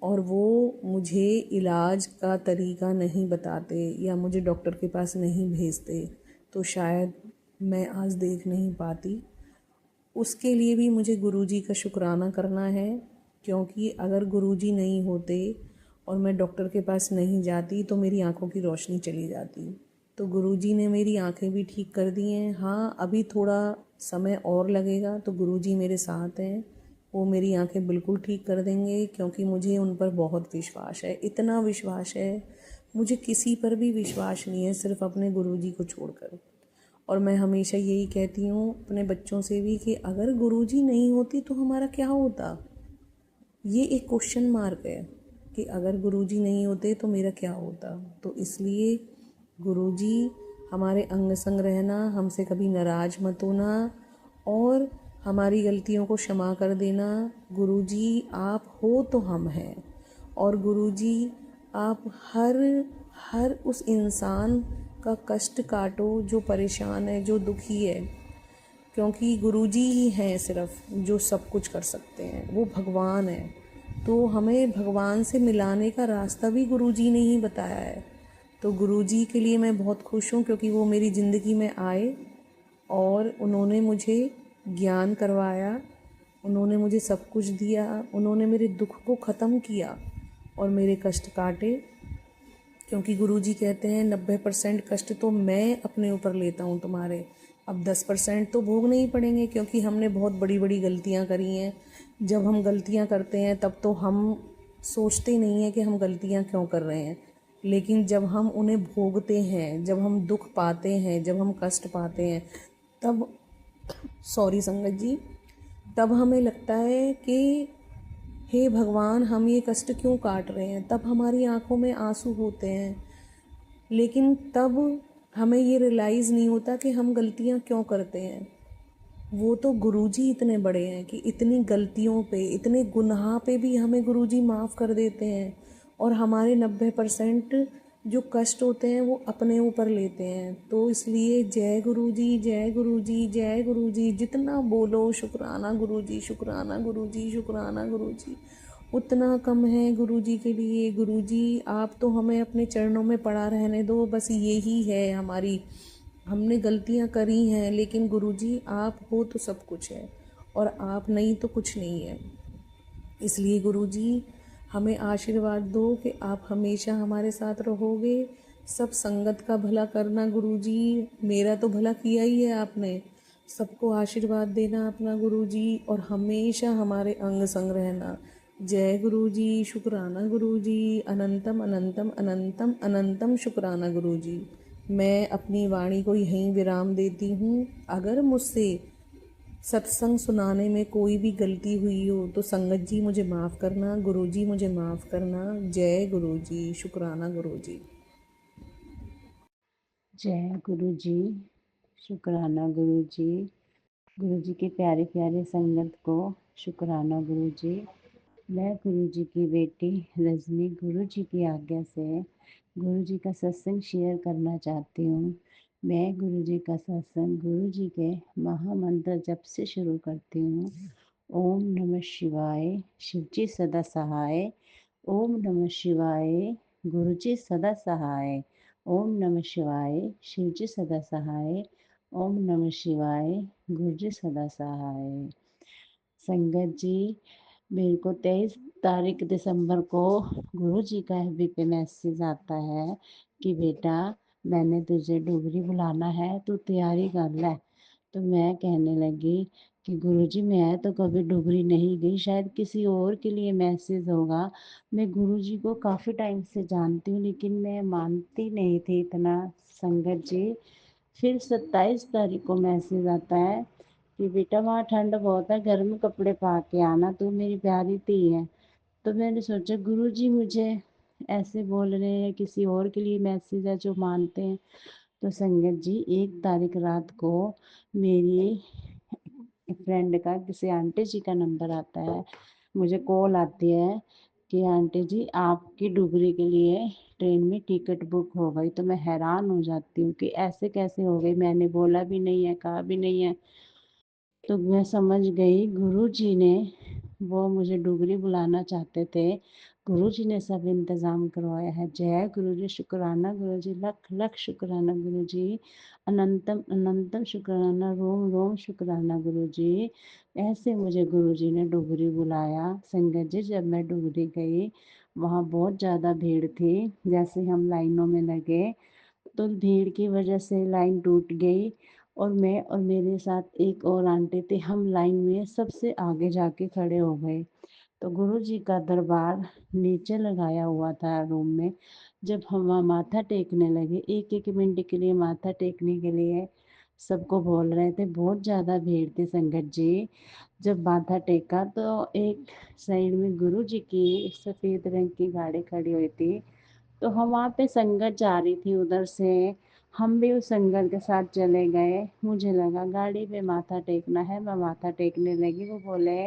और वो मुझे इलाज का तरीका नहीं बताते या मुझे डॉक्टर के पास नहीं भेजते तो शायद मैं आज देख नहीं पाती। उसके लिए भी मुझे गुरुजी का शुक्राना करना है, क्योंकि अगर गुरुजी नहीं होते और मैं डॉक्टर के पास नहीं जाती तो मेरी आंखों की रोशनी चली जाती। तो गुरुजी ने मेरी आंखें भी ठीक कर दी हैं। हाँ, अभी थोड़ा समय और लगेगा, तो गुरुजी मेरे साथ हैं, वो मेरी आंखें बिल्कुल ठीक कर देंगे, क्योंकि मुझे उन पर बहुत विश्वास है। इतना विश्वास है, मुझे किसी पर भी विश्वास नहीं है, सिर्फ अपने गुरुजी को छोड़कर। और मैं हमेशा यही कहती हूँ अपने बच्चों से भी कि अगर गुरुजी नहीं होती तो हमारा क्या होता। ये एक क्वेश्चन मार्क है कि अगर गुरुजी नहीं होते तो मेरा क्या होता। तो इसलिए गुरुजी हमारे अंग संग रहना, हमसे कभी नाराज़ मत होना और हमारी गलतियों को क्षमा कर देना। गुरुजी आप हो तो हम हैं, और गुरुजी आप हर उस इंसान का कष्ट काटो जो परेशान है, जो दुखी है, क्योंकि गुरुजी ही हैं सिर्फ जो सब कुछ कर सकते हैं, वो भगवान है। तो हमें भगवान से मिलाने का रास्ता भी गुरुजी ने ही बताया है। तो गुरुजी के लिए मैं बहुत खुश हूँ, क्योंकि वो मेरी ज़िंदगी में आए और उन्होंने मुझे ज्ञान करवाया, उन्होंने मुझे सब कुछ दिया, उन्होंने मेरे दुख को ख़त्म किया और मेरे कष्ट काटे। क्योंकि गुरुजी कहते हैं 90% कष्ट तो मैं अपने ऊपर लेता हूँ तुम्हारे, अब 10% तो भोगने ही पड़ेंगे, क्योंकि हमने बहुत बड़ी बड़ी गलतियाँ करी हैं। जब हम गलतियाँ करते हैं तब तो हम सोचते नहीं हैं कि हम गलतियाँ क्यों कर रहे हैं, लेकिन जब हम उन्हें भोगते हैं, जब हम दुख पाते हैं, जब हम कष्ट पाते हैं, तब सॉरी संगत जी, तब हमें लगता है कि हे भगवान, हम ये कष्ट क्यों काट रहे हैं। तब हमारी आंखों में आंसू होते हैं, लेकिन तब हमें ये रियलाइज़ नहीं होता कि हम गलतियाँ क्यों करते हैं। वो तो गुरुजी इतने बड़े हैं कि इतनी गलतियों पे, इतने गुनाह पे भी हमें गुरुजी माफ़ कर देते हैं, और हमारे 90% जो कष्ट होते हैं वो अपने ऊपर लेते हैं। तो इसलिए जय गुरुजी, जय गुरुजी, जय गुरुजी, जितना बोलो शुक्राना गुरुजी, शुक्राना गुरुजी, शुक्राना गुरुजी, उतना कम है गुरुजी के लिए। गुरुजी आप तो हमें अपने चरणों में पड़ा रहने दो, बस यही है हमारी। हमने गलतियां करी हैं, लेकिन गुरुजी आप हो तो सब कुछ है, और आप नहीं तो कुछ नहीं है। इसलिए गुरुजी हमें आशीर्वाद दो कि आप हमेशा हमारे साथ रहोगे। सब संगत का भला करना गुरुजी, मेरा तो भला किया ही है आपने। सबको आशीर्वाद देना अपना गुरुजी, और हमेशा हमारे अंग संग रहना। जय गुरुजी, शुक्राना गुरुजी, अनंतम अनंतम अनंतम अनंतम शुक्राना गुरुजी। मैं अपनी वाणी को यहीं विराम देती हूँ। अगर मुझसे सत्संग सुनाने में कोई भी गलती हुई हो तो संगत जी मुझे माफ़ करना, गुरु जी मुझे माफ़ करना। जय गुरु जी, शुक्राना गुरु जी। जय गुरु जी, शुक्राना गुरु जी। गुरु जी की प्यारी प्यारी संगत को शुक्राना गुरु जी। मैं गुरु जी की बेटी रजनी गुरु जी की आज्ञा से गुरु जी का सत्संग शेयर करना चाहती हूँ। मैं गुरु जी का सत्संग गुरु जी के महामंत्र जप से शुरू करती हूँ। ओम नमः शिवाय, शिव जी सदा सहाय। ओम नमः शिवाय, गुरु जी सदा सहाय। ओम नमः शिवाय, शिव जी सदा सहाय। ओम नमः शिवाय, गुरु जी सदा सहाय। संगत जी, मेरे को 23 तारीख दिसंबर को गुरु जी का एफबी पे मैसेज आता है कि बेटा मैंने तुझे डुगरी बुलाना है, तू तैयारी कर ले। तो मैं कहने लगी कि गुरुजी मैं तो कभी डुगरी नहीं गई, शायद किसी और के लिए मैसेज होगा। मैं गुरुजी को काफ़ी टाइम से जानती हूँ, लेकिन मैं मानती नहीं थी इतना। संगत जी, फिर 27 तारीख को मैसेज आता है कि बेटा वहाँ ठंड बहुत है, गर्म कपड़े पा के आना, तू मेरी प्यारी धी है। तो मैंने सोचा गुरुजी मुझे ऐसे बोल रहे हैं, किसी और के लिए मैसेज है जो मानते हैं। तो संगत जी 1 तारीख रात को मेरी फ्रेंड का किसी आंटी जी का नंबर आता है, मुझे कॉल आती है कि आंटी जी आपकी डुगरी के लिए ट्रेन में टिकट बुक हो गई। तो मैं हैरान हो जाती हूँ कि ऐसे कैसे हो गई, मैंने बोला भी नहीं है, कहा भी नहीं है। तो मैं समझ गई गुरुजी ने, वो मुझे डुगरी बुलाना चाहते थे, गुरुजी ने सब इंतज़ाम करवाया है। जय गुरुजी, शुक्राना गुरुजी, लख लख शुक्राना गुरुजी, अनंतम अनंतम शुक्राना, रोम रोम शुक्राना गुरुजी। ऐसे मुझे गुरुजी ने डुगरी बुलाया। संगत जी जब मैं डुगरी गई, वहाँ बहुत ज़्यादा भीड़ थी। जैसे हम लाइनों में लगे तो भीड़ की वजह से लाइन टूट गई, और मैं और मेरे साथ एक और आंटी थी, हम लाइन में सबसे आगे जाके खड़े हो गए। तो गुरु जी का दरबार नीचे लगाया हुआ था रूम में। जब हम वहाँ माथा टेकने लगे, एक एक मिनट के लिए माथा टेकने के लिए सबको बोल रहे थे, बहुत ज़्यादा भीड़ थी संगत जी। जब माथा टेका तो एक साइड में गुरु जी की सफ़ेद रंग की गाड़ी खड़ी हुई थी, तो हम वहाँ पे संगत जा रही थी उधर से, हम भी उस संगत के साथ चले गए। मुझे लगा गाड़ी पे माथा टेकना है, मैं माथा टेकने लगी। वो बोले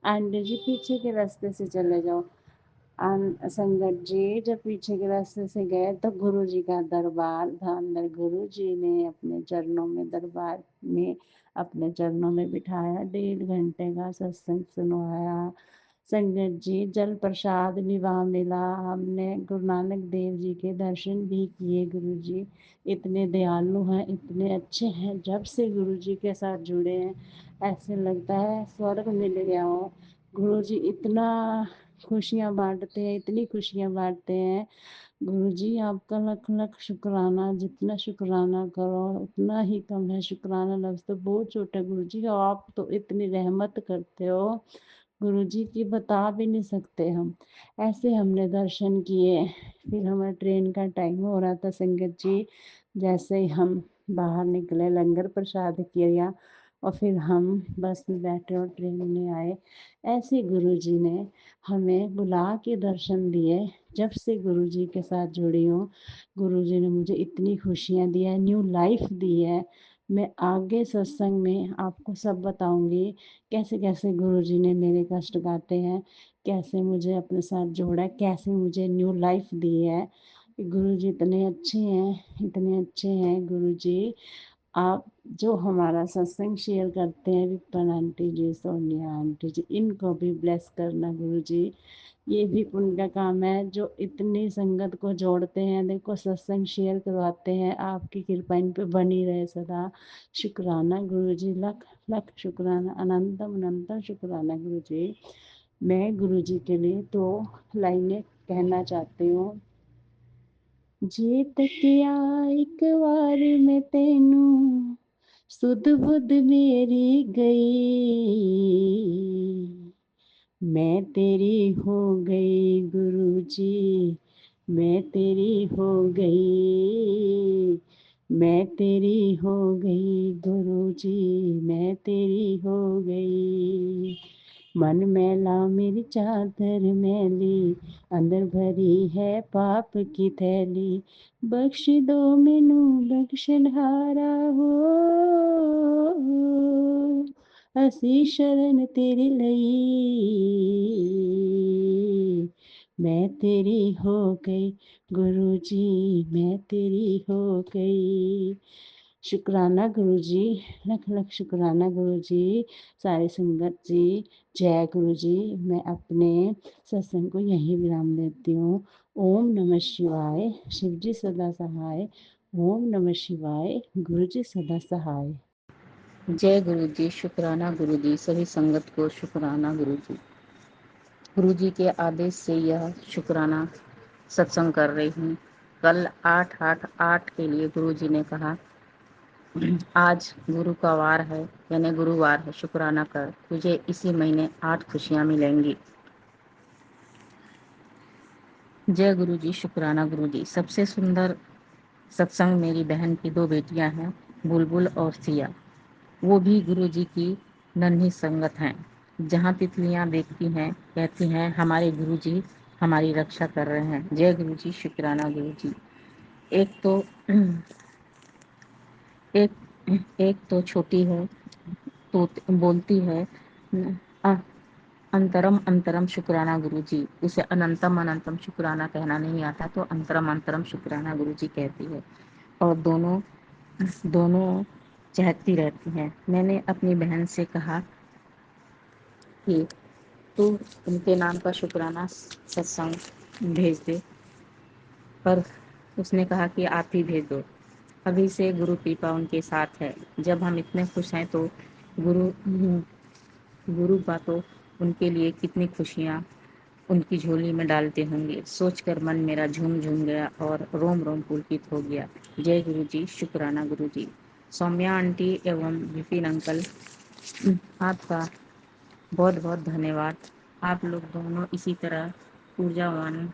आंटी जी पीछे के रास्ते से चले जाओ। संगत जी जब पीछे के रास्ते से गए तो गुरु जी का दरबार था अंदर। गुरु जी ने अपने चरणों में, दरबार में अपने चरणों में बिठाया, 1.5 घंटे का सत्संग सुनवाया। संगत जी जल प्रसाद भी वहाँ मिला। हमने गुरु नानक देव जी के दर्शन भी किए। गुरु जी इतने दयालु हैं, इतने अच्छे हैं। जब से गुरु जी के साथ जुड़े हैं ऐसे लगता है स्वर्ग मिल गया हो। गुरु जी इतना खुशियाँ बांटते हैं, इतनी खुशियाँ बांटते हैं। गुरु जी आपका लख लख शुक्राना। जितना शुक्राना करो उतना ही कम है। शुक्राना लफ्ज़ तो बहुत छोटा गुरु जी, आप तो इतनी रहमत करते हो। गुरुजी की बता भी नहीं सकते हम। ऐसे हमने दर्शन किए। फिर हमारा ट्रेन का टाइम हो रहा था संगत जी। जैसे ही हम बाहर निकले लंगर प्रसाद किया और फिर हम बस में बैठे और ट्रेन में आए। ऐसे गुरुजी ने हमें बुला के दर्शन दिए। जब से गुरुजी के साथ जुड़ी हूँ, गुरुजी ने मुझे इतनी खुशियाँ दी है, न्यू लाइफ दी है। मैं आगे सत्संग में आपको सब बताऊंगी कैसे कैसे गुरुजी ने मेरे कष्ट काटे हैं, कैसे मुझे अपने साथ जोड़ा है, कैसे मुझे न्यू लाइफ दी है। गुरुजी इतने अच्छे हैं गुरुजी। आप जो हमारा सत्संग शेयर करते हैं विपन आंटी जी, सोनिया आंटी जी, इनको भी ब्लेस करना गुरुजी। ये भी पुण्य का काम है जो इतनी संगत को जोड़ते हैं, देखो सत्संग शेयर करवाते हैं। आपकी कृपा इन पे बनी रहे सदा। शुक्राना गुरुजी, लख लख शुक्राना, अनंतम अनंतम शुक्राना गुरुजी। मैं गुरुजी के लिए तो लाइनें कहना चाहती हूँ। जे तकिया एक बार मैं तेनू सुध बुध मेरी गई, मैं तेरी हो गई गुरुजी, मैं तेरी हो गई, मैं तेरी हो गई गुरुजी, मैं तेरी हो गई। मन मैला मेरी चादर मैली, अंदर भरी है पाप की थैली, बख्श दो मैनू बख्शनहारा हो, असी शरण तेरी लई, मैं तेरी हो गई गुरु जी, मैं तेरी हो गई। शुक्राना गुरु जी, लख लख शुक्राना गुरु जी। सारे संगत जी, जय गुरु जी। मैं अपने सत्संग को यहीं विराम देती हूँ। ओम नमः शिवाय, शिव जी सदा सहाय। ओम नमः शिवाय, गुरु जी सदा सहाय। जय गुरु जी। शुक्राना गुरु जी। सभी संगत को शुक्राना गुरु जी। गुरु जी के आदेश से यह शुक्राना सत्संग कर रही हूँ। कल 8/8/8 के लिए गुरु जी ने कहा आज गुरु का वार है, यानी गुरुवार है, शुक्राना कर, तुझे इसी महीने 8 खुशियाँ मिलेंगी। जय गुरु जी। शुक्राना गुरु जी। सबसे सुंदर सत्संग मेरी बहन की 2 बेटियां हैं, बुलबुल और सिया। वो भी गुरु जी की नन्ही संगत हैं। जहाँ तितलियाँ देखती हैं कहती हैं हमारे गुरु जी हमारी रक्षा कर रहे हैं। जय गुरु जी। शुक्राना गुरु जी। एक तो एक तो छोटी है तो बोलती है अ- अंतरम अंतरम शुक्राना गुरु जी। उसे अनंतम अनंतम शुक्राना कहना नहीं आता तो अंतरम अंतरम शुक्राना गुरु जी कहती है। और दोनों दोनों चहकती रहती हैं। मैंने अपनी बहन से कहा कि तू उनके नाम का शुक्राना सत्संग भेज दे, पर उसने कहा कि आप ही भेज दो। अभी से गुरु कृपा उनके साथ है। जब हम इतने खुश हैं तो गुरु गुरु का तो उनके लिए कितनी खुशियाँ उनकी झोली में डालते होंगे। सोचकर मन मेरा झूम झूम गया और रोम रोम पुलकित हो गया। जय गुरु जी। शुक्राना गुरु जी। सौम्या आंटी एवं विपिन अंकल, आपका बहुत बहुत धन्यवाद। आप लोग दोनों इसी तरह ऊर्जावान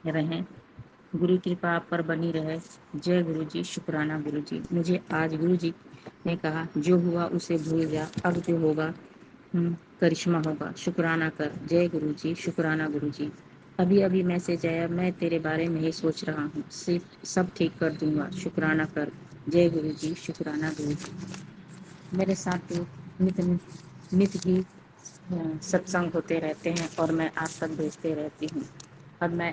रहें, गुरु कृपा आप पर बनी रहे। जय गुरु जी। शुक्राना गुरु जी। मुझे आज गुरु जी ने कहा जो हुआ उसे भूल जा, अब जो होगा करिश्मा होगा, शुक्राना कर। जय गुरु जी। शुक्राना गुरु जी। अभी अभी मैसेज आया, मैं तेरे बारे में ही सोच रहा हूँ, सिर्फ सब ठीक कर दूंगा, शुक्राना कर। जय गुरु जी। शुक्राना गुरु जी। मेरे साथ तो नित नित ही सत्संग होते रहते हैं और मैं आप तक भेजते रहती हूँ। अब मैं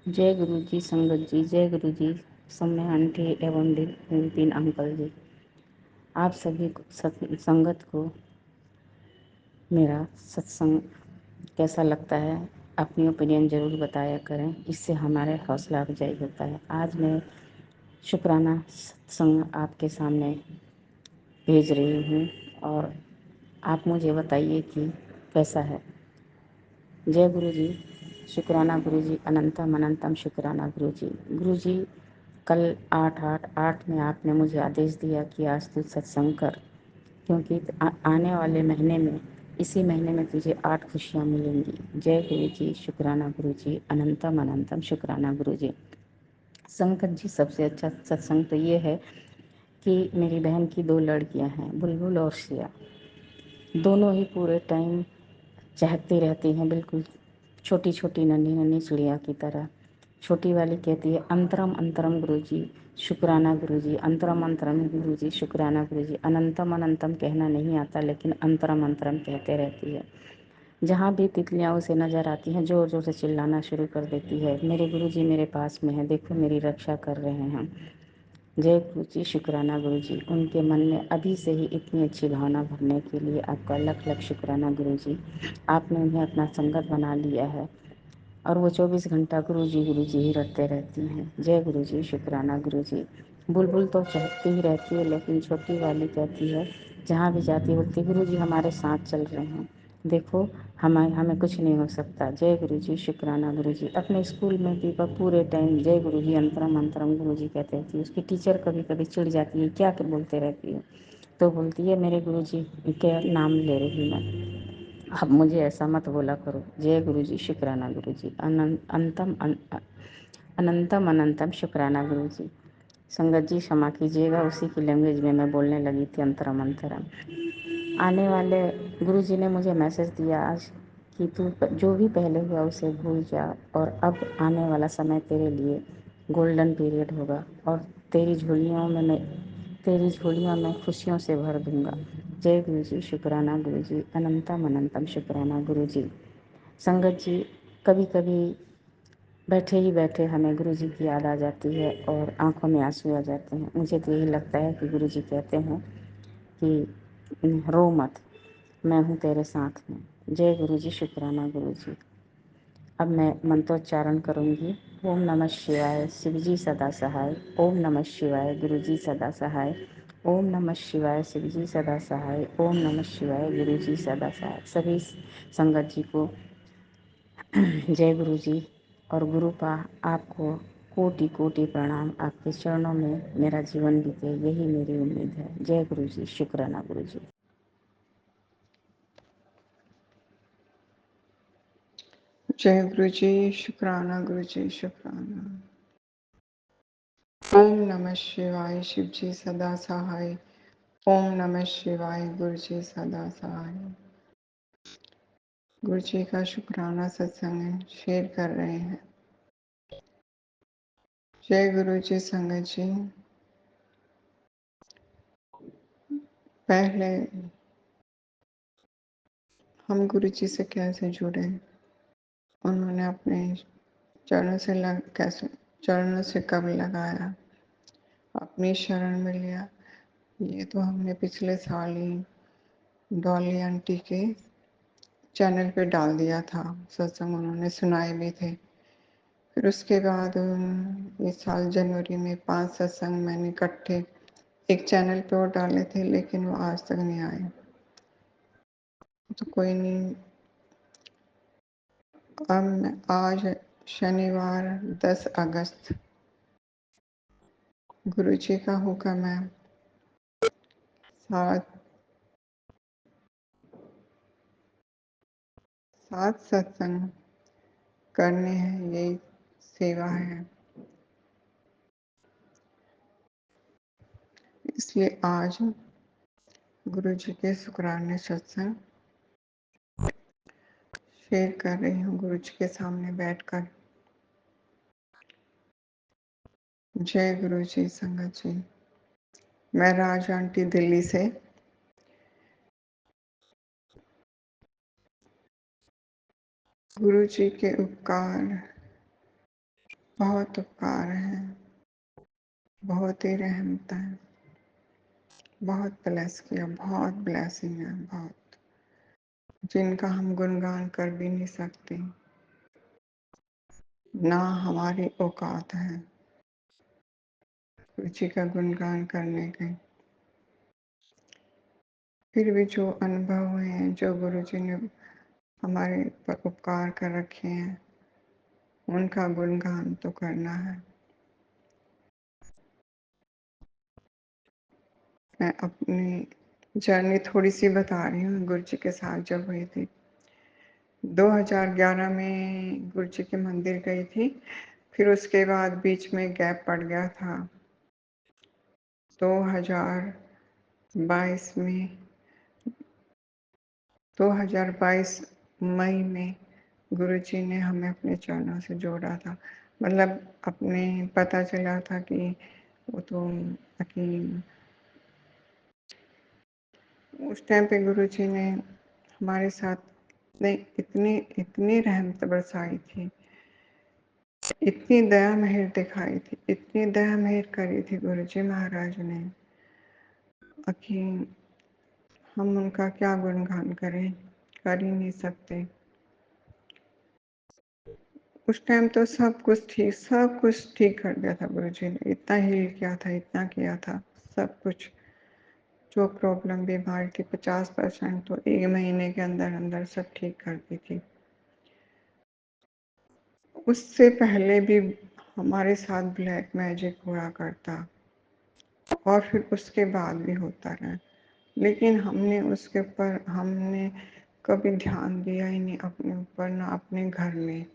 जय गुरु जी संगत जी, जय गुरु जी सौम्या आंटी एवं विपिन अंकल जी, आप सभी संगत को मेरा सत्संग कैसा लगता है अपनी ओपिनियन ज़रूर बताया करें, इससे हमारे हौसला अफजाई होता है। आज मैं शुक्राना सत्संग आपके सामने भेज रही हूँ और आप मुझे बताइए कि कैसा है। जय गुरु जी। शुक्राना गुरु जी। अनंतम अनंतम शुक्राना गुरु जी। गुरु जी कल 8/8/8 में आपने मुझे आदेश दिया कि आज तू सत्संग कर। क्योंकि आने वाले महीने में, इसी महीने में तुझे 8 खुशियाँ मिलेंगी। जय गुरु जी, शुक्राना गुरु जी, अनंतम अनंतम शुक्राना गुरु जी। संकट जी, सबसे अच्छा सत्संग तो ये है कि मेरी बहन की 2 लड़कियां हैं, बुलबुल और सिया। दोनों ही पूरे टाइम चहकती रहती हैं, बिल्कुल छोटी छोटी नन्ही नन्ही चिड़िया की तरह। छोटी वाली कहती है अंतरम अंतरम गुरुजी, शुक्राना गुरुजी, अंतरम अंतरम गुरुजी, शुक्राना गुरुजी। अनंतम अनंतम कहना नहीं आता, लेकिन अंतरम अंतरम कहते रहती है। जहाँ भी तितलियाँ उसे नज़र आती हैं, ज़ोर ज़ोर से चिल्लाना शुरू कर देती है, मेरे गुरुजी मेरे पास में है, देखो मेरी रक्षा कर रहे हैं। जय गुरु जी, शुक्राना गुरु जी। उनके मन में अभी से ही इतनी अच्छी भावना भरने के लिए आपका लख लख शुक्राना गुरु जी। आपने उन्हें अपना संगत बना लिया है और वो 24 घंटा गुरु जी ही रटते रहती हैं। जय गुरु जी, शुक्राना गुरु जी। बुलबुल तो चहकती ही रहती है, लेकिन छोटी वाली कहती है, जहाँ भी जाती है बोलती, गुरु जी हमारे साथ चल रहे हैं, देखो हमें हमें कुछ नहीं हो सकता। जय गुरु जी, शुक्राना गुरु जी। अपने स्कूल में भी वह पूरे टाइम जय गुरु जी, अंतरम अंतरम गुरु जी कहते रहती है। उसकी टीचर कभी कभी चिढ़ जाती है, क्या बोलते रहती है, तो बोलती है, मेरे गुरु जी के नाम ले रही मैं, अब मुझे ऐसा मत बोला करो। जय गुरु जी, शुक्राना गुरु जी, अनंतम अनंतम शुक्राना गुरु जी। संगत जी क्षमा कीजिएगा, उसी की लैंग्वेज में मैं बोलने लगी थी, अंतरम अंतरम। आने वाले गुरु जी ने मुझे मैसेज दिया आज कि तू जो भी पहले हुआ उसे भूल जा, और अब आने वाला समय तेरे लिए गोल्डन पीरियड होगा, और तेरी झोलियों में खुशियों से भर दूंगा। जय गुरु जी, शुक्राना गुरु जी, अनंतम अनंतम शुक्राना गुरु जी। संगत जी, कभी कभी बैठे ही बैठे हमें गुरु जी की याद आ जाती है और आंखों में आंसू आ जाते हैं। मुझे तो यही लगता है कि गुरु जी कहते हैं कि रो मत, मैं हूँ तेरे साथ में। जय गुरु जी, शुक्राना गुरु जी। अब मैं मंत्रोच्चारण करूँगी। ओम नमः शिवाय, शिव जी सदा सहाय। ओम नमः शिवाय, गुरु जी सदा सहाय। ओम नमः शिवाय, शिव जी सदा सहाय। ओम नमः शिवाय, गुरु जी सदा सहाय। सभी संगत जी को जय गुरु जी और गुरु पा आपको कोटि कोटि प्रणाम। आपके चरणों में मेरा जीवन बीते, यही मेरी उम्मीद है। जय गुरु जी, शुक्राना गुरु जी। जय गुरु जी, शुक्राना गुरु जी, शुक्राना। ओम नमः शिवाय, शिव जी सदा सहाय। ओम नमः शिवाय, गुरु जी सदा सहाय। गुरु जी का शुक्राना सत्संग है, शेयर कर रहे हैं। जय गुरु जी संगत जी। पहले हम गुरु जी से कैसे जुड़े, उन्होंने अपने चरणों से कब लगाया, अपनी शरण में लिया, ये तो हमने पिछले साल ही डॉली आंटी के चैनल पे डाल दिया था। सत्संग उन्होंने सुनाए भी थे। फिर उसके बाद इस साल जनवरी में 5 सत्संग मैंने इकट्ठे एक चैनल पे और डाले थे, लेकिन वो आज तक नहीं आए। तो कोई नहीं, अब आज शनिवार 10 अगस्त गुरु जी का हुक्म है, 7 सत्संग करने हैं, यही सेवा है। इसलिए आज गुरु जी के शुक्राने सत्संग शेयर कर रही हूँ गुरु जी के सामने बैठकर। जय गुरु जी संगत जी। मैं राज आंटी दिल्ली से। गुरु जी के उपकार, बहुत उपकार हैं, बहुत ही रहमत है, बहुत ब्लेस किया, बहुत ब्लेसिंग है, बहुत, जिनका हम गुणगान कर भी नहीं सकते, ना हमारी औकात है गुरु जी का गुणगान करने के। फिर भी जो अनुभव हुए हैं, जो गुरु जी ने हमारे पर उपकार कर रखे हैं, उनका गुणगान तो करना है। मैं अपनी जर्नी थोड़ी सी बता रही हूँ गुरु जी के साथ जब हुई थी। 2011 में गुरु जी के मंदिर गई थी, फिर उसके बाद बीच में गैप पड़ गया था। 2022 में 2022 मई में गुरु जी ने हमें अपने चरणों से जोड़ा था। मतलब अपने पता चला था कि वो तो कि उस टाइम पे गुरु जी ने हमारे साथ इतनी इतनी रहमत बरसाई थी, इतनी दया मेहर दिखाई थी, इतनी दया मेहर करी थी गुरु जी महाराज ने कि हम उनका क्या गुणगान करें, कर ही नहीं सकते। उस टाइम तो सब कुछ ठीक कर दिया था गुरु जी ने। इतना हील किया था, इतना किया था, सब कुछ जो प्रॉब्लम बीमारी थी 50% तो 1 महीने के अंदर अंदर सब ठीक कर दी थी। उससे पहले भी हमारे साथ ब्लैक मैजिक हुआ करता और फिर उसके बाद भी होता रहा, लेकिन हमने कभी ध्यान दिया ही नहीं अपने ऊपर, ना अपने घर में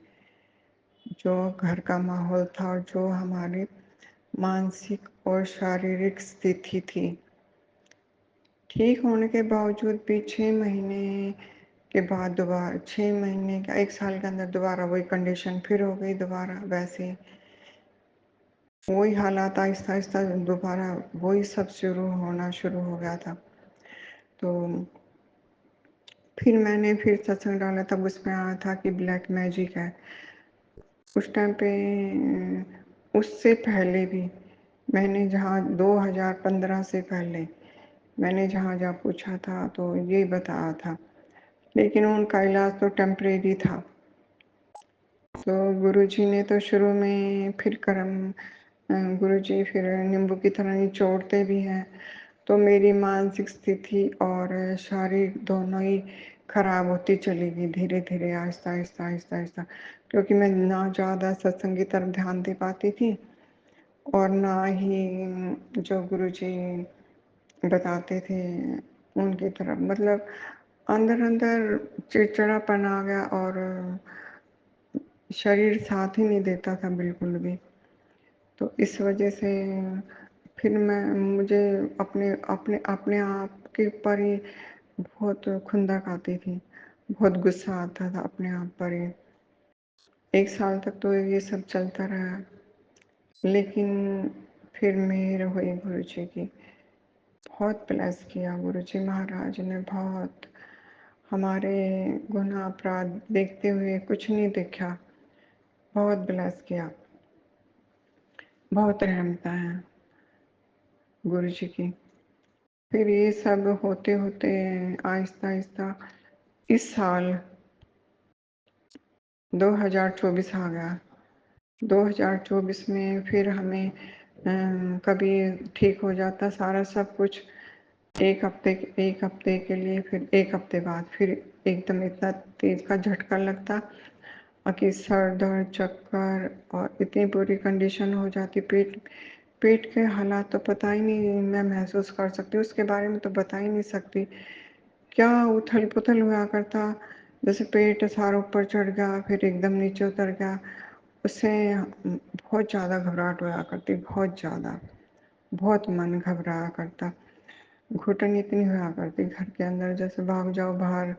जो घर का माहौल था और जो हमारी मानसिक और शारीरिक स्थिति थी। ठीक होने के बावजूद भी 6 महीने के बाद दोबारा 6 महीने का 1 साल के अंदर दोबारा वही कंडीशन फिर हो गई, दोबारा वैसे वही हालात आहिस्ता आहिस्ता दोबारा वही सब शुरू हो गया था। तो फिर मैंने फिर सत्संग डाला, तब उसमें आया था कि ब्लैक मैजिक है। उस टाइम पे उससे पहले भी मैंने जहाँ 2015 से पहले मैंने जहाँ जहाँ पूछा था तो ये बताया था, लेकिन उनका इलाज तो टेम्परेरी था। तो गुरुजी ने तो शुरू में फिर गुरुजी फिर नींबू की तरह निचोड़ते भी हैं, तो मेरी मानसिक स्थिति और शारीरिक दोनों ही खराब होती चली गई धीरे धीरे, आहिस्ता आहिस्ता आहिस्ता आहिस्ता, क्योंकि मैं ना ज़्यादा सत्संग की तरफ ध्यान दे पाती थी और ना ही जो गुरुजी बताते थे उनकी तरफ, मतलब अंदर अंदर चिड़चिड़ापन आ गया और शरीर साथ ही नहीं देता था बिल्कुल भी। तो इस वजह से फिर मुझे अपने अपने अपने आप के ऊपर ही बहुत खुंदक आती थी, बहुत गुस्सा आता था अपने आप पर ही। 1 साल तक तो ये सब चलता रहा, लेकिन फिर मेहर हुई गुरु जी की। बहुत ब्लेस किया गुरु जी महाराज ने, बहुत हमारे गुनाह अपराध देखते हुए कुछ नहीं देखा, बहुत ब्लेस किया, बहुत रहमता है गुरु जी की। फिर ये सब होते होते आहिस्ता आहिस्ता इस साल 2024 आ गया। 2024 में फिर हमें कभी ठीक हो जाता सारा सब कुछ, एक हफ्ते के लिए, फिर 1 हफ्ते बाद फिर एकदम इतना तेज का झटका लगता कि सर दर्द, चक्कर और इतनी बुरी कंडीशन हो जाती। पेट के हालात तो पता ही नहीं, मैं महसूस कर सकती हूँ उसके बारे में तो बता ही नहीं सकती। क्या उथल पुथल हुआ करता, जैसे पेट सारा ऊपर चढ़ गया फिर एकदम नीचे उतर गया। उससे बहुत ज़्यादा घबराहट हुआ करती, बहुत ज़्यादा, बहुत मन घबराया करता। घुटन इतनी हुआ करती घर के अंदर, जैसे भाग जाओ बाहर,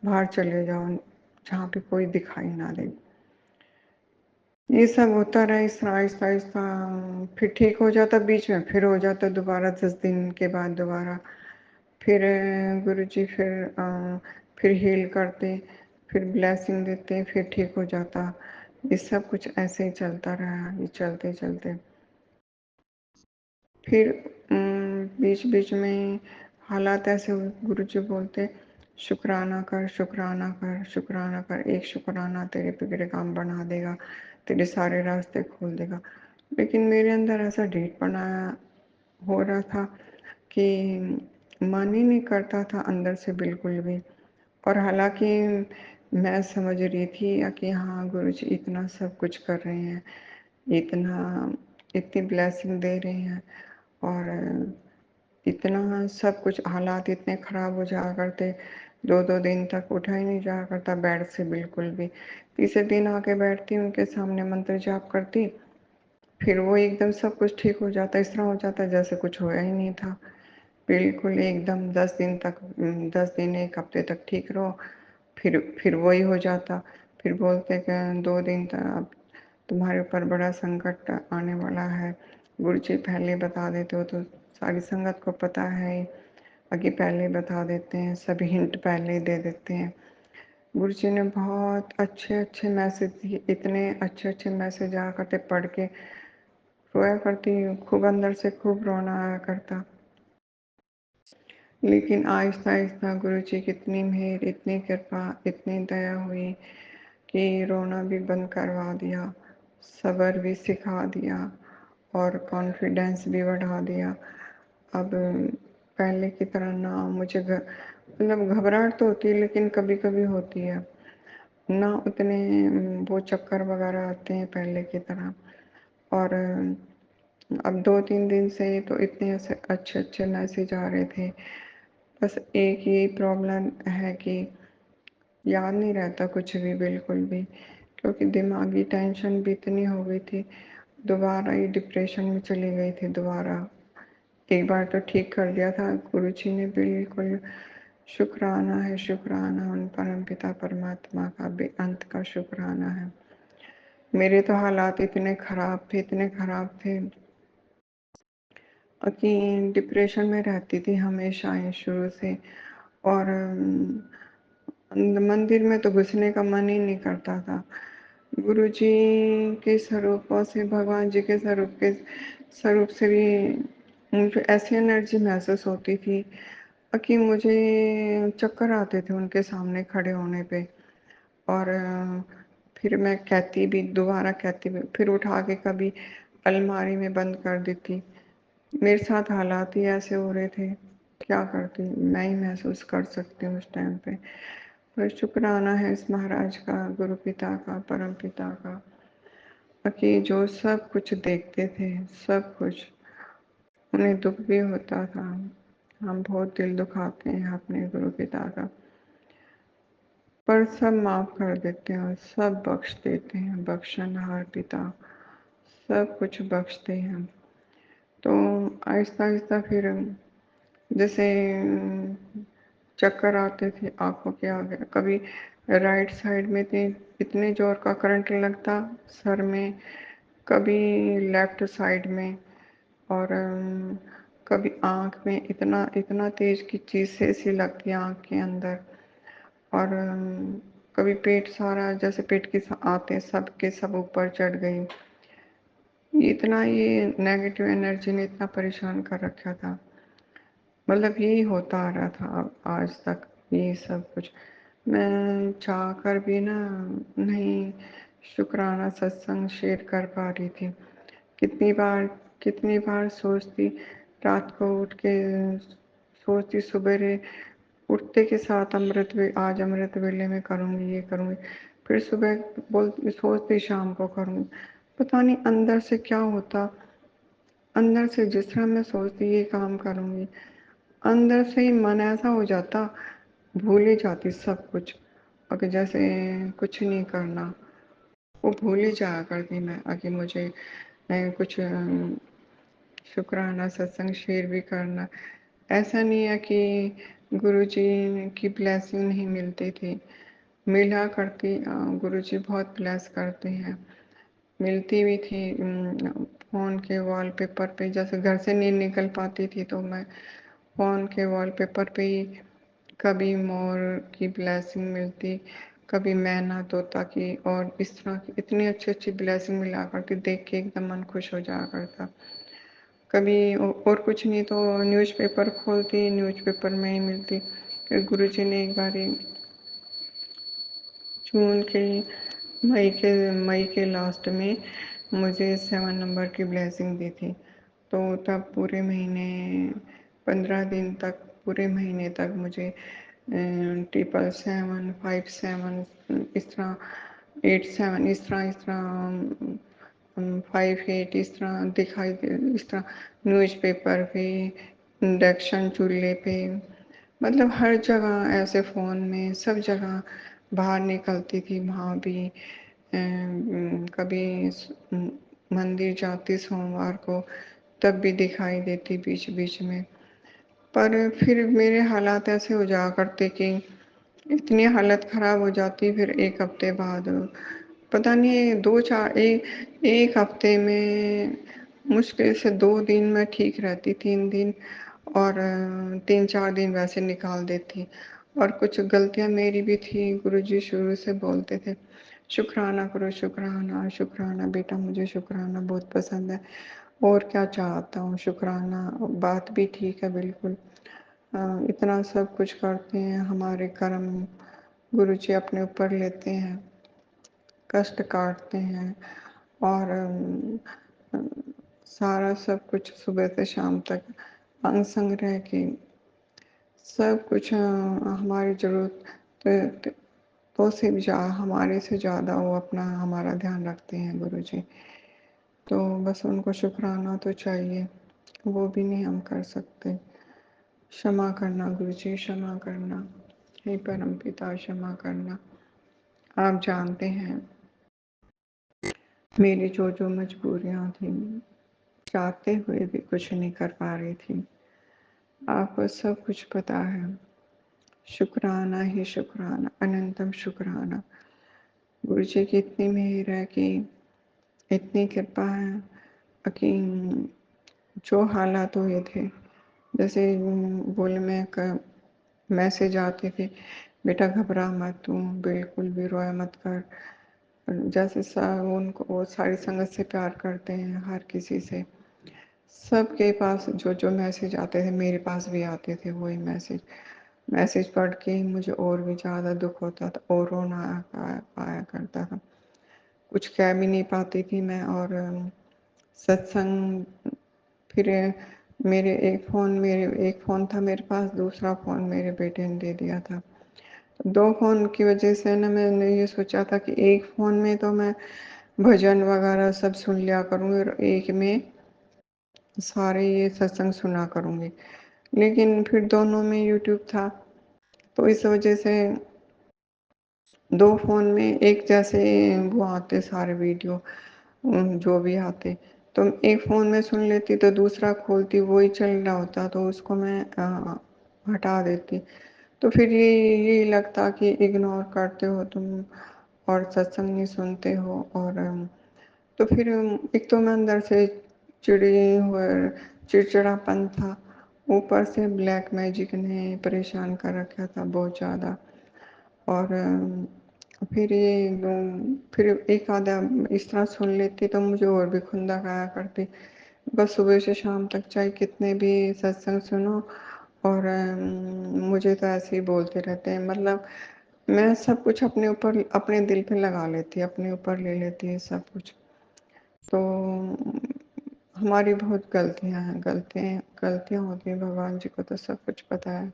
बाहर चले जाओ जहाँ पे कोई दिखाई ना दे। ये सब होता रहा इस तरह आहिस्ता आहिस्ता, फिर ठीक हो जाता, बीच में फिर हो जाता दोबारा 10 दिन के बाद दोबारा फिर गुरुजी फिर हील करते, फिर ब्लेसिंग देते, फिर ठीक हो जाता। ये सब कुछ ऐसे ही चलता रहा, ये चलते चलते फिर बीच बीच में हालात ऐसे हुए, गुरुजी बोलते शुक्राना कर, शुक्राना कर, शुक्राना कर, एक शुक्राना तेरे बिगड़े काम बना देगा, तेरे सारे रास्ते खोल देगा। लेकिन मेरे अंदर ऐसा ढीठपना हो रहा था कि मन ही नहीं करता था अंदर से बिल्कुल भी। और हालांकि मैं समझ रही थी कि हाँ गुरुजी इतना सब कुछ कर रहे हैं, इतनी ब्लेसिंग दे रहे हैं और इतना सब कुछ हालात इतने ख़राब हो जाया करते, 2-2 दिन तक उठा ही नहीं जाया करता बेड से बिल्कुल भी। तीसरे दिन आके बैठती, उनके सामने मंत्र जाप करती, फिर वो एकदम सब कुछ ठीक हो जाता, इस तरह हो जाता जैसे कुछ होया ही नहीं था। बिल्कुल एकदम 10 दिन तक 10 दिन 1 हफ्ते तक ठीक रहो, फिर वही हो जाता। फिर बोलते कि 2 दिन तक अब तुम्हारे ऊपर बड़ा संकट आने वाला है। गुरुजी पहले बता देते हो तो सारी संगत को पता है, आगे पहले बता देते हैं, सभी हिंट पहले ही दे देते हैं। गुरुजी ने बहुत अच्छे-अच्छे मैसेज दिए, इतने अच्छे-अच्छे मैसेज आया करते, पढ़ के रोया करती, खूब अंदर से खूब रोना आया करता। लेकिन आहिस्ता-आहिस्ता गुरुजी की इतनी मेहर, इतनी कृपा, इतनी दया हुई कि रोना भी बंद करवा दिया, सब्र भी सिखा दिया और कॉन्फिडेंस भी बढ़ा दिया। अब पहले की तरह ना मुझे मतलब घबराहट तो होती है, लेकिन कभी-कभी होती है। ना उतने वो चक्कर वगैरह आते हैं पहले की तरह। और अब 2-3 दिन से तो इतने ऐसे अच्छे-अच्छे मैसेज आ रहे थे। बस एक यही प्रॉब्लम है कि याद नहीं रहता कुछ भी बिल्कुल भी, क्योंकि दिमागी टेंशन भी इतनी हो गई थी, दोबारा ही डिप्रेशन में चली गई थी दोबारा। एक बार तो ठीक कर दिया था गुरुजी ने बिल्कुल। शुक्राना है, शुक्राना उन परमपिता परमात्मा का बेअंत का शुक्राना है। मेरे तो हालात इतने ख़राब थे, इतने ख़राब थे कि डिप्रेशन में रहती थी हमेशा ही शुरू से। और मंदिर में तो घुसने का मन ही नहीं करता था। गुरुजी के स्वरूपों से, भगवान जी के स्वरूप से भी मुझे ऐसी एनर्जी महसूस होती थी कि मुझे चक्कर आते थे उनके सामने खड़े होने पे। और फिर मैं कहती भी, दोबारा कहती भी, फिर उठा के कभी अलमारी में बंद कर देती। मेरे साथ हालात ही ऐसे हो रहे थे, क्या करती, मैं ही महसूस कर सकती हूँ उस टाइम पे। पर शुक्राना है इस महाराज का, गुरु पिता का, परम पिता का, कि जो सब कुछ देखते थे, सब कुछ। उन्हें दुख भी होता था, हम बहुत दिल दुखाते हैं अपने गुरु पिता का, पर सब माफ़ कर देते हैं और सब बख्श देते हैं, बख्शनहार पिता सब कुछ बख्शते हैं। तो आहिस्ता आहिस्ता फिर जैसे चक्कर आते थे आंखों के आगे, कभी राइट साइड में थे, इतने जोर का करंट लगता सर में, कभी लेफ्ट साइड में, और कभी आँख में इतना इतना तेज की चीज़ से ऐसी लगती है आँख के अंदर। और कभी पेट सारा, जैसे पेट के आते सब के सब ऊपर चढ़ गई। इतना ये नेगेटिव एनर्जी ने इतना परेशान कर रखा था, मतलब यही होता आ रहा था अब आज तक ये सब कुछ। मैं चाह कर भी ना नहीं शुक्राना सत्संग शेयर कर पा रही थी। कितनी बार सोचती, रात को उठ के सोचती, सवेरे उठते के साथ आज अमृत वेले में करूँगी, ये करूँगी, फिर सुबह सोचती शाम को करूँगी। पता नहीं अंदर से क्या होता, अंदर से जिस तरह मैं सोचती ये काम करूँगी, अंदर से ही मन ऐसा हो जाता, भूल ही जाती सब कुछ, अगर जैसे कुछ नहीं करना, वो भूल ही जाया करती मैं। अगर मुझे कुछ शुक्राना सत्संग शेयर भी करना, ऐसा नहीं है कि गुरुजी की ब्लेसिंग नहीं मिलती थी, मिला करती। गुरुजी बहुत ब्लेस करते हैं, मिलती भी थी। फ़ोन के वॉलपेपर पे, जैसे घर से नहीं निकल पाती थी तो मैं फ़ोन के वॉलपेपर पे ही कभी मोर की ब्लेसिंग मिलती, कभी मैना तोता की, और इस तरह की इतनी अच्छी अच्छी ब्लेसिंग मिला करती, देख के एकदम मन खुश हो जाया करता। कभी और कुछ नहीं तो न्यूज़पेपर खोलती, न्यूज़पेपर में ही मिलती। फिर गुरुजी ने एक बारी जून के मई के लास्ट में मुझे 7 नंबर की ब्लेसिंग दी थी। तो तब पूरे महीने 15 दिन तक, पूरे महीने तक मुझे 777, 57 इस तरह, 87 इस तरह 58 इस तरह दिखाई दे, इस तरह न्यूज़पेपर पे इंडक्शन चूल्हे पे, मतलब हर जगह ऐसे फ़ोन में सब जगह बाहर निकलती थी, वहाँ भी कभी मंदिर जाती सोमवार को, तब भी दिखाई देती बीच-बीच में। पर फिर मेरे हालात ऐसे हो जाया करते कि इतनी हालत ख़राब हो जाती, फिर 1 हफ़्ते बाद पता नहीं 2-4 1 हफ़्ते में मुश्किल से 2 दिन मैं ठीक रहती, 3 दिन, और 3-4 दिन वैसे निकाल देती। और कुछ गलतियाँ मेरी भी थी, गुरुजी शुरू से बोलते थे, शुक्राना करो, शुक्राना, शुक्राना बेटा, मुझे शुक्राना बहुत पसंद है, और क्या चाहता हूँ शुक्राना, बात भी ठीक है बिल्कुल। इतना सब कुछ करते हैं, हमारे कर्म गुरुजी अपने ऊपर लेते हैं, कष्ट काटते हैं, और सारा सब कुछ सुबह से शाम तक अंग संग रह के सब कुछ हमारी ज़रूरत तो से भी हमारे से ज़्यादा वो अपना हमारा ध्यान रखते हैं गुरुजी। तो बस उनको शुक्राना तो चाहिए, वो भी नहीं हम कर सकते। क्षमा करना गुरुजी, क्षमा करना, हे परमपिता क्षमा करना। आप जानते हैं मेरी जो मजबूरियाँ थी, चाहते हुए भी कुछ नहीं कर पा रही थी। आपको सब कुछ पता है। शुक्राना ही शुक्राना, अनंतम शुक्राना। गुरुजी की इतनी मेहर है कि इतनी कृपा है कि जो हालात हुए थे, जैसे बोले में मैसेज आते थे, बेटा घबरा मत, तू बिल्कुल भी रोया मत कर। जैसे उनको वो सारी संगत से प्यार करते हैं, हर किसी से, सबके पास जो मैसेज आते थे मेरे पास भी आते थे वही मैसेज पढ़ के मुझे और भी ज़्यादा दुख होता था, और रोना आया करता था। कुछ कह भी नहीं पाती थी मैं। और सत्संग, फिर मेरे एक फ़ोन था मेरे पास, दूसरा फ़ोन मेरे बेटे ने दे दिया था। 2 फ़ोन की वजह से ना मैंने ये सोचा था कि एक फ़ोन में तो मैं भजन वगैरह सब सुन लिया करूँगी और एक में सारे ये सत्संग सुना करूँगी। लेकिन फिर दोनों में यूट्यूब था, तो इस वजह से 2 फ़ोन में एक जैसे वो आते सारे वीडियो, जो भी आते, तो एक फ़ोन में सुन लेती तो दूसरा खोलती वही चल रहा होता, तो उसको मैं हटा देती। तो फिर यही लगता कि इग्नोर करते हो तुम और सत्संग नहीं सुनते हो। और तो फिर एक तो मैं अंदर से चिड़ी हुए चिड़चिड़ापन था, ऊपर से ब्लैक मैजिक ने परेशान कर रखा था बहुत ज़्यादा। और फिर एक आधा इस तरह सुन लेती तो मुझे और भी खुंदक आया करती। बस सुबह से शाम तक चाहे कितने भी सत्संग सुनो, और मुझे तो ऐसे ही बोलते रहते हैं, मतलब मैं सब कुछ अपने ऊपर, अपने दिल पे लगा लेती, अपने ऊपर ले लेती है सब कुछ। तो हमारी बहुत गलतियाँ हैं, गलतियाँ होती हैं, भगवान जी को तो सब कुछ पता है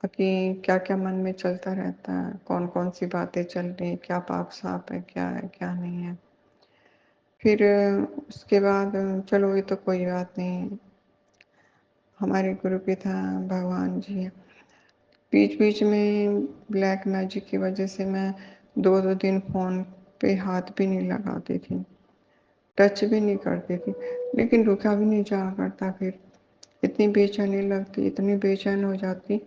कि क्या-क्या मन में चलता रहता है, कौन-कौन सी बातें चल रही हैं, क्या पाप-साप है, क्या नहीं है। फिर उसके बाद चलो ये तो कोई बात नहीं, हमारे गुरु पिता भगवान जी हैं। बीच-बीच में ब्लैक मैजिक की वजह से मैं 2-2 दिन फ़ोन पे हाथ भी नहीं लगाती थी, टच भी नहीं करती थी, लेकिन रुका भी नहीं जाया करता फिर। इतनी बेचैनी लगती, इतनी बेचैन हो जाती,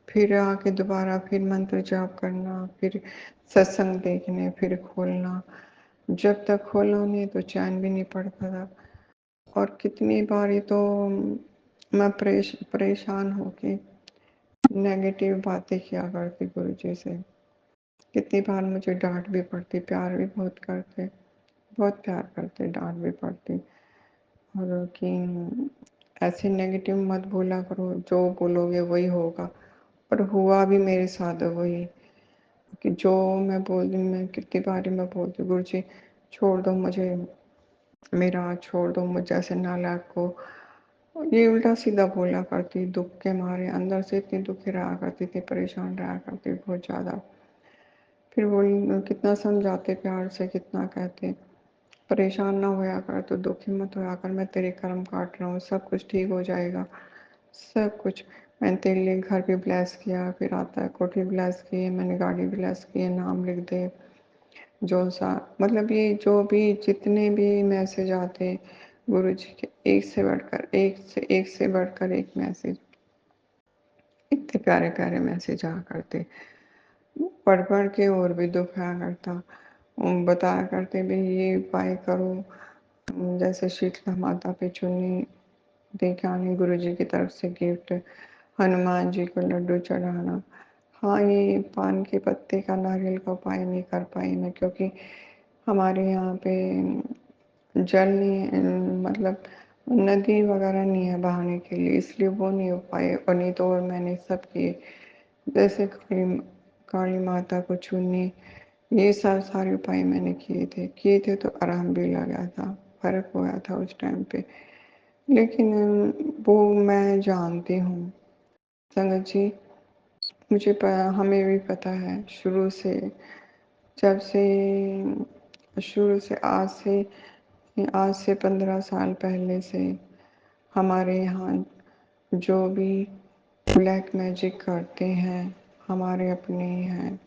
फिर आके दोबारा फिर मंत्र जाप करना, फिर सत्संग देखने, फिर खोलना। जब तक खोलो नहीं तो चैन भी नहीं पड़ता था। और कितनी बारी तो मैं परेशान होके नेगेटिव बातें किया करती गुरुजी से। कितनी बार मुझे डाँट भी पड़ती, प्यार भी बहुत प्यार करते, डाँट भी पड़ती। और कि ऐसे नेगेटिव मत बोला करो, जो बोलोगे वही होगा। और हुआ भी मेरे साथ वही, कि जो मैं कितनी बारी मैं बोलती, गुरुजी छोड़ दो मुझे, मेरा छोड़ दो मुझ जैसे नालायक को। ये उल्टा सीधा बोला करती, दुख के मारे अंदर से इतनी दुखी रहा करती थी, परेशान रहा करती बहुत ज़्यादा। फिर वो कितना समझाते प्यार से, कितना कहते, परेशान ना होया कर, तो दुखी मत होया कर, मैं तेरे कर्म काट रहा हूँ, सब कुछ ठीक हो जाएगा। सब कुछ। मैंने तेरे लिए घर भी ब्लेस किया, फिर आता है कोठी ब्लेस की, मैंने गाड़ी ब्लेस की, नाम लिख दे, जो सा मतलब ये जो भी जितने भी मैसेज आते गुरुजी के, एक से बढ़कर एक से बढ़कर एक मैसेज, इतने प्यारे प्यारे मैसेज आया करते, पढ़ पढ़ के और भी दुख आया करता। बताया करते भी ये उपाय करो, जैसे शीतला माता पे चुन्नी दे के आनी, गुरु जी की तरफ से गिफ्ट, हनुमान जी को लड्डू चढ़ाना। हाँ, ये पान के पत्ते का नारियल का उपाय नहीं कर पाई मैं, क्योंकि हमारे यहाँ पे जल नहीं है, मतलब नदी वगैरह नहीं है बहाने के लिए, इसलिए वो नहीं हो पाए। और नहीं तो और मैंने सब किए, जैसे काली माता को छूनी, ये सारे उपाय मैंने किए थे तो आराम भी लगा था, फर्क हुआ था उस टाइम पे। लेकिन वो मैं जानती हूँ संगत जी, हमें भी पता है शुरू से, जब से शुरू से आज से 15 साल पहले से हमारे यहाँ जो भी ब्लैक मैजिक करते हैं हमारे अपने ही हैं,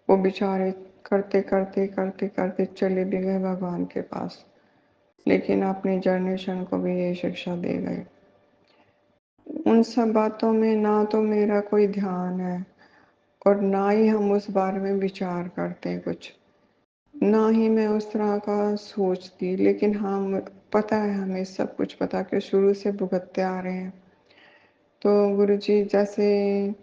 वो बेचारे करते करते करते करते चले भी गए भगवान के पास, लेकिन अपनी जनरेशन को भी ये शिक्षा दे गए। उन सब बातों में ना तो मेरा कोई ध्यान है और ना ही हम उस बारे में विचार करते हैं कुछ, ना ही मैं उस तरह का सोचती। लेकिन हम पता है, हमें सब कुछ पता कि शुरू से भुगतते आ रहे हैं। तो गुरुजी जैसे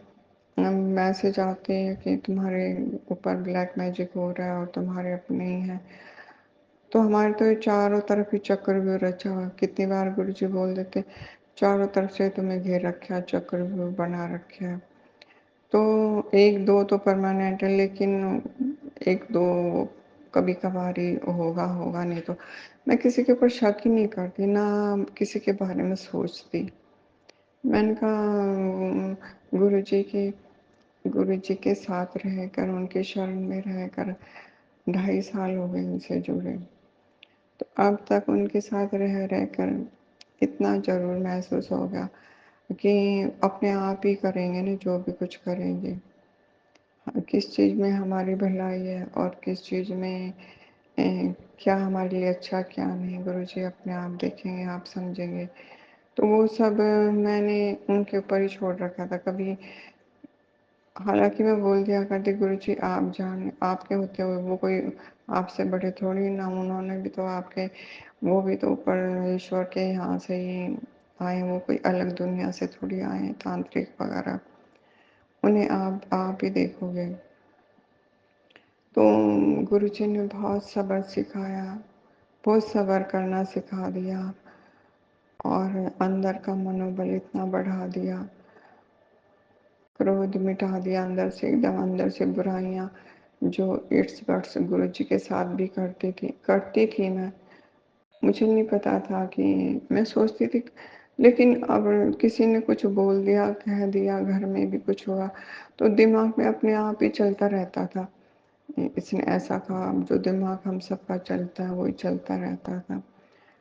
मैसेज आते हैं कि तुम्हारे ऊपर ब्लैक मैजिक हो रहा है और तुम्हारे अपने ही हैं, तो हमारे तो ये चारों तरफ ही चक्रव्यूह रचा हुआ। कितनी बार गुरुजी बोल देते, चारों तरफ से तुम्हें घेर रखा है, चक्रव्यूह बना रखा है। तो एक दो तो परमानेंट है, लेकिन एक दो कभी कभार ही होगा, होगा नहीं तो मैं किसी के ऊपर शक ही नहीं करती, ना किसी के बारे में सोचती। मैंने कहा गुरु जी के साथ रहकर, उनके शरण में रहकर 2.5 साल हो गए उनसे जुड़े, तो अब तक उनके साथ रहकर इतना ज़रूर महसूस होगा कि अपने आप ही करेंगे ना जो भी कुछ करेंगे, किस चीज़ में हमारी भलाई है और किस चीज़ में क्या हमारे लिए अच्छा क्या नहीं, गुरुजी अपने आप देखेंगे, आप समझेंगे। तो वो सब मैंने उनके ऊपर ही छोड़ रखा था। कभी हालांकि मैं बोल दिया करती, गुरुजी आप जान, आपके होते हुए वो कोई आपसे बड़े थोड़ी ना, उन्होंने भी तो आपके, वो भी तो ऊपर ईश्वर के यहाँ से ही आए, वो कोई अलग दुनिया से थोड़ी आए हैं तांत्रिक वगैरह, उन्हें आप ही देखोगे। तो गुरुजी ने बहुत सब्र सिखाया, बहुत सब्र करना सिखा दिया और अंदर का मनोबल इतना बढ़ा दिया, क्रोध मिटा दिया अंदर से, एकदम अंदर से बुराइयां जो इट्स बट्स गुरुजी के साथ भी करती थी मैं, मुझे नहीं पता था कि, मैं सोचती थी, लेकिन अब किसी ने कुछ बोल दिया, कह दिया, घर में भी कुछ हुआ तो दिमाग में अपने आप ही चलता रहता था, इसने ऐसा कहा, जो दिमाग हम सबका चलता है वही चलता रहता था।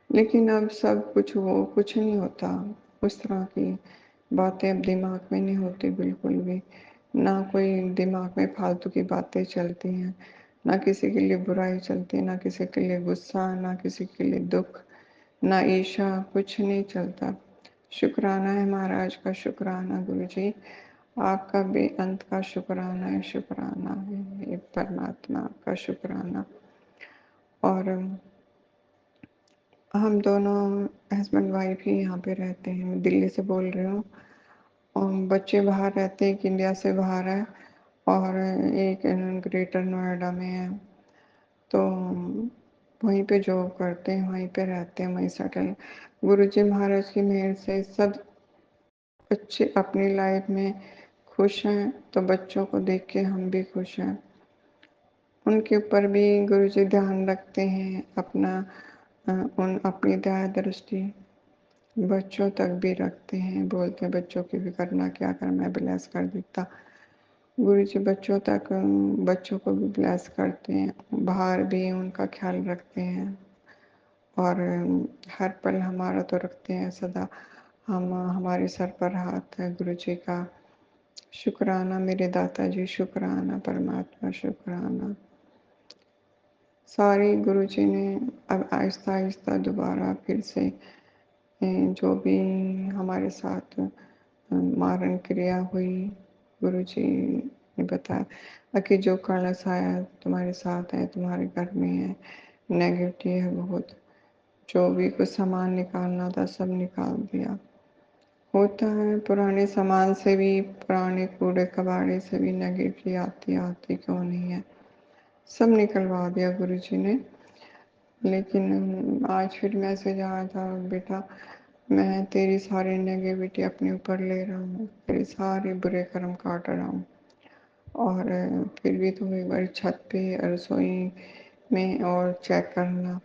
लेकिन अब सब कुछ, वो कुछ नहीं होता, उस तरह की बातें अब दिमाग में नहीं होती बिल्कुल भी, ना कोई दिमाग में फालतू की बातें चलती हैं, ना किसी के लिए बुराई चलती है, ना किसी के लिए गुस्सा, ना किसी के लिए दुख, ना ईर्ष्या, कुछ नहीं चलता। शुक्राना है महाराज का, शुक्राना गुरुजी, आपका बेअंत का शुक्राना है, शुक्राना है हे परमात्मा, आपका शुक्राना। और हम दोनों हस्बैंड वाइफ ही यहाँ पे रहते हैं, मैं दिल्ली से बोल रही हूँ और बच्चे बाहर रहते हैं, एक इंडिया से बाहर है और एक ग्रेटर नोएडा में है, तो वहीं पे जॉब करते हैं, वहीं पे रहते हैं, वहीं सेटल। गुरुजी महाराज की मेहर से सब बच्चे अपनी लाइफ में खुश हैं, तो बच्चों को देख के हम भी खुश हैं। उनके ऊपर भी गुरुजी ध्यान रखते हैं, अपनी दया दृष्टि बच्चों तक भी रखते हैं, बोलते हैं बच्चों की भी करना, क्या कर, मैं ब्लेस कर देता। गुरुजी बच्चों को भी ब्लेस करते हैं, बाहर भी उनका ख्याल रखते हैं और हर पल हमारा तो रखते हैं सदा। हमारे सर पर हाथ है गुरु जी का। शुक्राना मेरे दाता जी, शुक्राना परमात्मा, शुक्राना। सारी गुरु जी ने अब आहिस्ता आहिस्ता दोबारा फिर से जो भी हमारे साथ मारण क्रिया हुई, गुरु जी ने बताया कि जो कलश आया तुम्हारे साथ है, तुम्हारे घर में है, नेगेटिव है बहुत, जो भी कुछ सामान निकालना था सब निकाल दिया। होता है पुराने सामान से भी, पुराने कूड़े कबाड़े से भी नेगेटिव आती क्यों नहीं है, सब निकलवा दिया गुरु जी ने। लेकिन आज फिर मैसेज आया था, बेटा मैं तेरी सारी नेगेटिविटी अपने ऊपर ले रहा हूँ, तेरे सारे बुरे कर्म काट रहा हूँ। और फिर भी तुम एक बार छत पे रसोई में और चेक करना,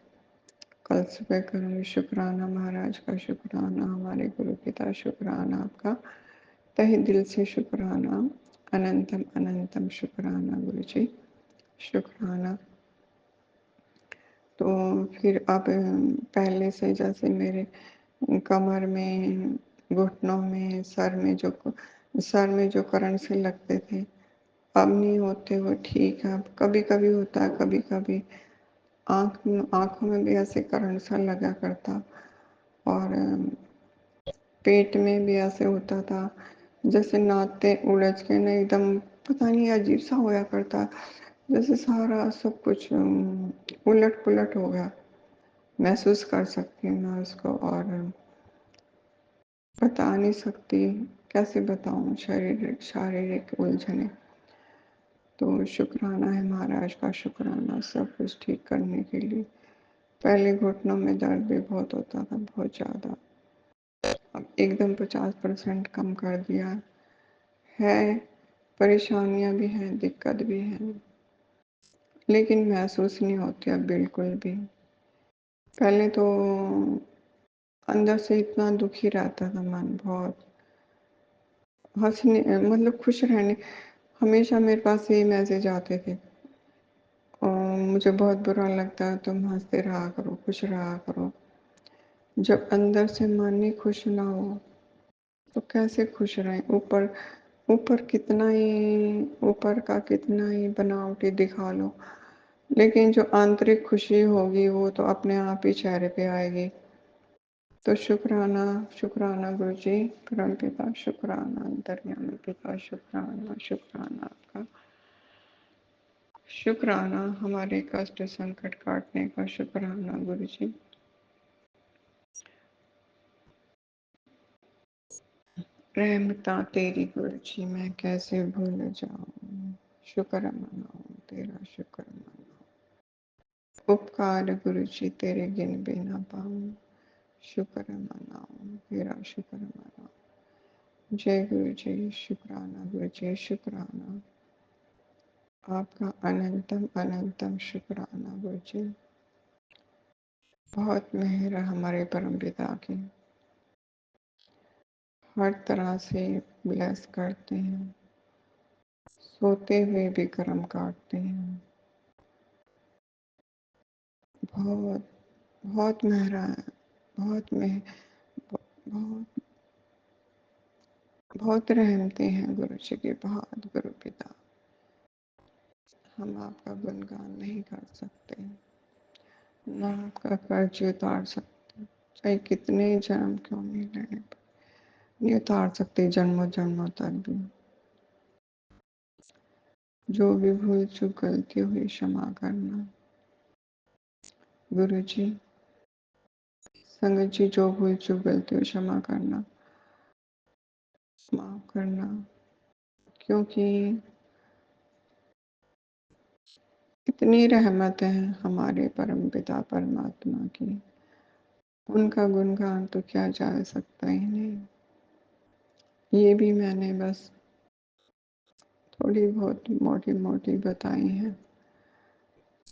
कल सुबह करूँगी। शुक्राना महाराज का, शुक्राना हमारे गुरु पिता, शुक्राना आपका तहे दिल से, शुक्राना अनंतम अनंतम, शुक्राना गुरु जी, शुक्राना। तो फिर अब पहले से जैसे मेरे कमर में, घुटनों में, सर में जो करंट से लगते थे अब नहीं होते, वो ठीक है। अब कभी कभी होता है, कभी कभी आँखों में भी ऐसे करंट सा लगा करता, और पेट में भी ऐसे होता था जैसे नाते उलझ के ना एकदम, पता नहीं अजीब सा होया करता, जैसे सारा सब कुछ उलट पुलट हो गया। महसूस कर सकती हूँ मैं उसको, और बता नहीं सकती, कैसे बताऊँ, शारीरिक उलझने। तो शुक्राना है महाराज का, शुक्राना सब कुछ ठीक करने के लिए। पहले घुटनों में दर्द भी बहुत होता था, बहुत ज़्यादा, अब एकदम 50% कम कर दिया है। परेशानियां भी हैं, दिक्कत भी है, लेकिन महसूस नहीं होती अब बिल्कुल भी। पहले तो अंदर से इतना दुखी रहता था मन, बहुत हंसने मतलब खुश रहने, हमेशा मेरे पास यही मैसेज आते थे, और मुझे बहुत बुरा लगता है, तुम हंसते रहा करो, खुश रहा करो। जब अंदर से मन ही खुश ना हो तो कैसे खुश रहें। ऊपर ऊपर कितना ही, ऊपर का कितना ही बनावटी दिखा लो, लेकिन जो आंतरिक खुशी होगी वो तो अपने आप ही चेहरे पे आएगी। तो शुक्राना, शुक्राना गुरु जी, परम पिता, शुक्राना अंतर्यामी पिता, शुक्राना, शुक्राना आपका, शुक्राना हमारे कष्ट संकट काटने का, शुक्राना गुरु जी। रहमता तेरी गुरु जी, मैं कैसे भूल जाऊं, शुक्र मनाऊं तेरा, शुक्र मनाऊं, उपकार गुरु जी तेरे गिन भी ना पाऊं, शुक्र मनाऊं तेरा, शुक्र मनाऊं। जय गुरु जी, शुक्राना गुरु जी, शुक्राना आपका अनंतम अनंतम, शुक्राना गुरु जी। बहुत मेहर है हमारे परम पिता की, हर तरह से ब्लेस करते हैं, सोते हुए भी कर्म काटते हैं। बहुत बहुत मेहरा है, बहुत बहुत बहुत रहमते हैं गुरु जी की, बहुत गुरु पिता। हम आपका गुणगान नहीं कर सकते, ना आपका कर्ज उतार सकते, चाहे कितने जन्म क्यों नहीं लेने पर नहीं उतार सकते, जन्मों जन्मों तक भी। जो भी भूल चूक गलती हुई क्षमा करना गुरु जी। संगत जी जो भूल चूक गलती हुई क्षमा करना, माफ करना, क्योंकि इतनी रहमत है हमारे परम पिता परमात्मा की, उनका गुणगान तो क्या जा सकता ही नहीं। ये भी मैंने बस थोड़ी बहुत मोटी मोटी बताई हैं,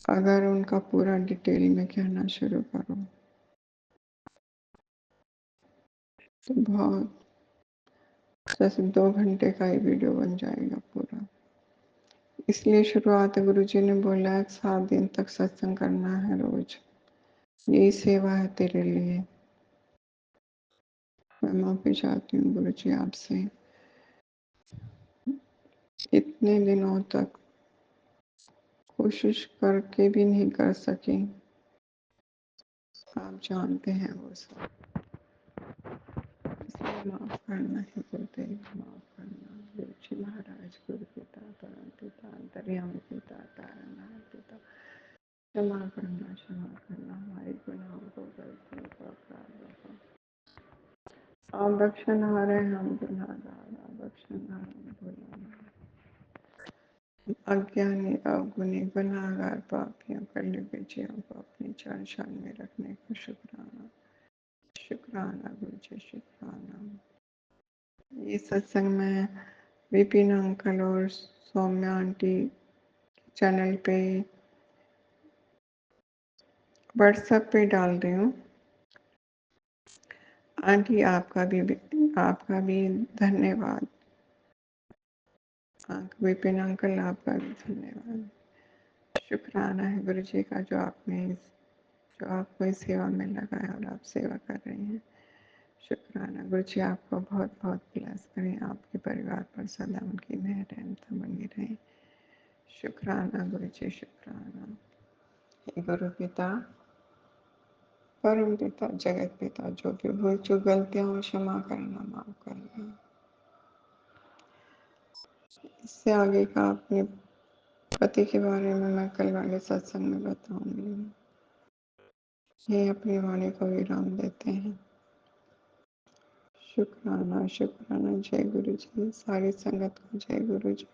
अगर उनका पूरा डिटेल में कहना शुरू करो तो बहुत, जैसे 2 घंटे का ही वीडियो बन जाएगा पूरा। इसलिए शुरुआत गुरु जी ने बोला है 7 दिन तक सत्संग करना है रोज, यही सेवा है तेरे लिए। मैं माफ़ी चाहती हूँ गुरु जी आपसे। इतने दिनों तक कोशिश करके भी नहीं कर सकी। आप जानते हैं वो सब, इसलिए माफ़ करना है गुरुदेव, माफ़ करना। गुरु जी महाराज, गुरु पिता, परम पिता, अंतर्यामी पिता, तारनाथ पिता, क्षमा करना हमारे गुनाहों को, गलतियों को, अपराधों को। आप बख्शनहार हैं, हम गुनाहगार। आप बख्शनहार, हम गुनाहगार, अज्ञानी, अवगुणी, गुनाहगार, पापियों, कलयुगी जीवों को अपनी चरण छाल में रखने का शुक्राना। शुक्राना गुरु जी, शुक्राना। ये सत्संग में विपिन अंकल और सौम्या आंटी चैनल पे व्हाट्सएप पे डाल रही हूँ। आंटी आपका भी धन्यवाद। विपिन अंकल आपका भी धन्यवाद। शुक्राना है गुरु जी का जो आपको इस सेवा में लगाया और आप सेवा कर रही हैं। शुक्राना गुरु जी, आपको बहुत बहुत ब्लेस करें, आपके परिवार पर सदा उनकी मेहर रहमत बनी रहे। शुक्राना गुरु जी, शुक्राना। हे गुरु पिता, परम पिता, जगत पिता, जो भी भूल चूक गलतियां हो क्षमा करना, माफ करना। इससे आगे का अपने पति के बारे में मैं कल वाले सत्संग में बताऊंगी। ये अपनी वाणी को विराम देते हैं। शुक्राना, शुक्राना। जय गुरु जी, सारी संगत को जय गुरु जी।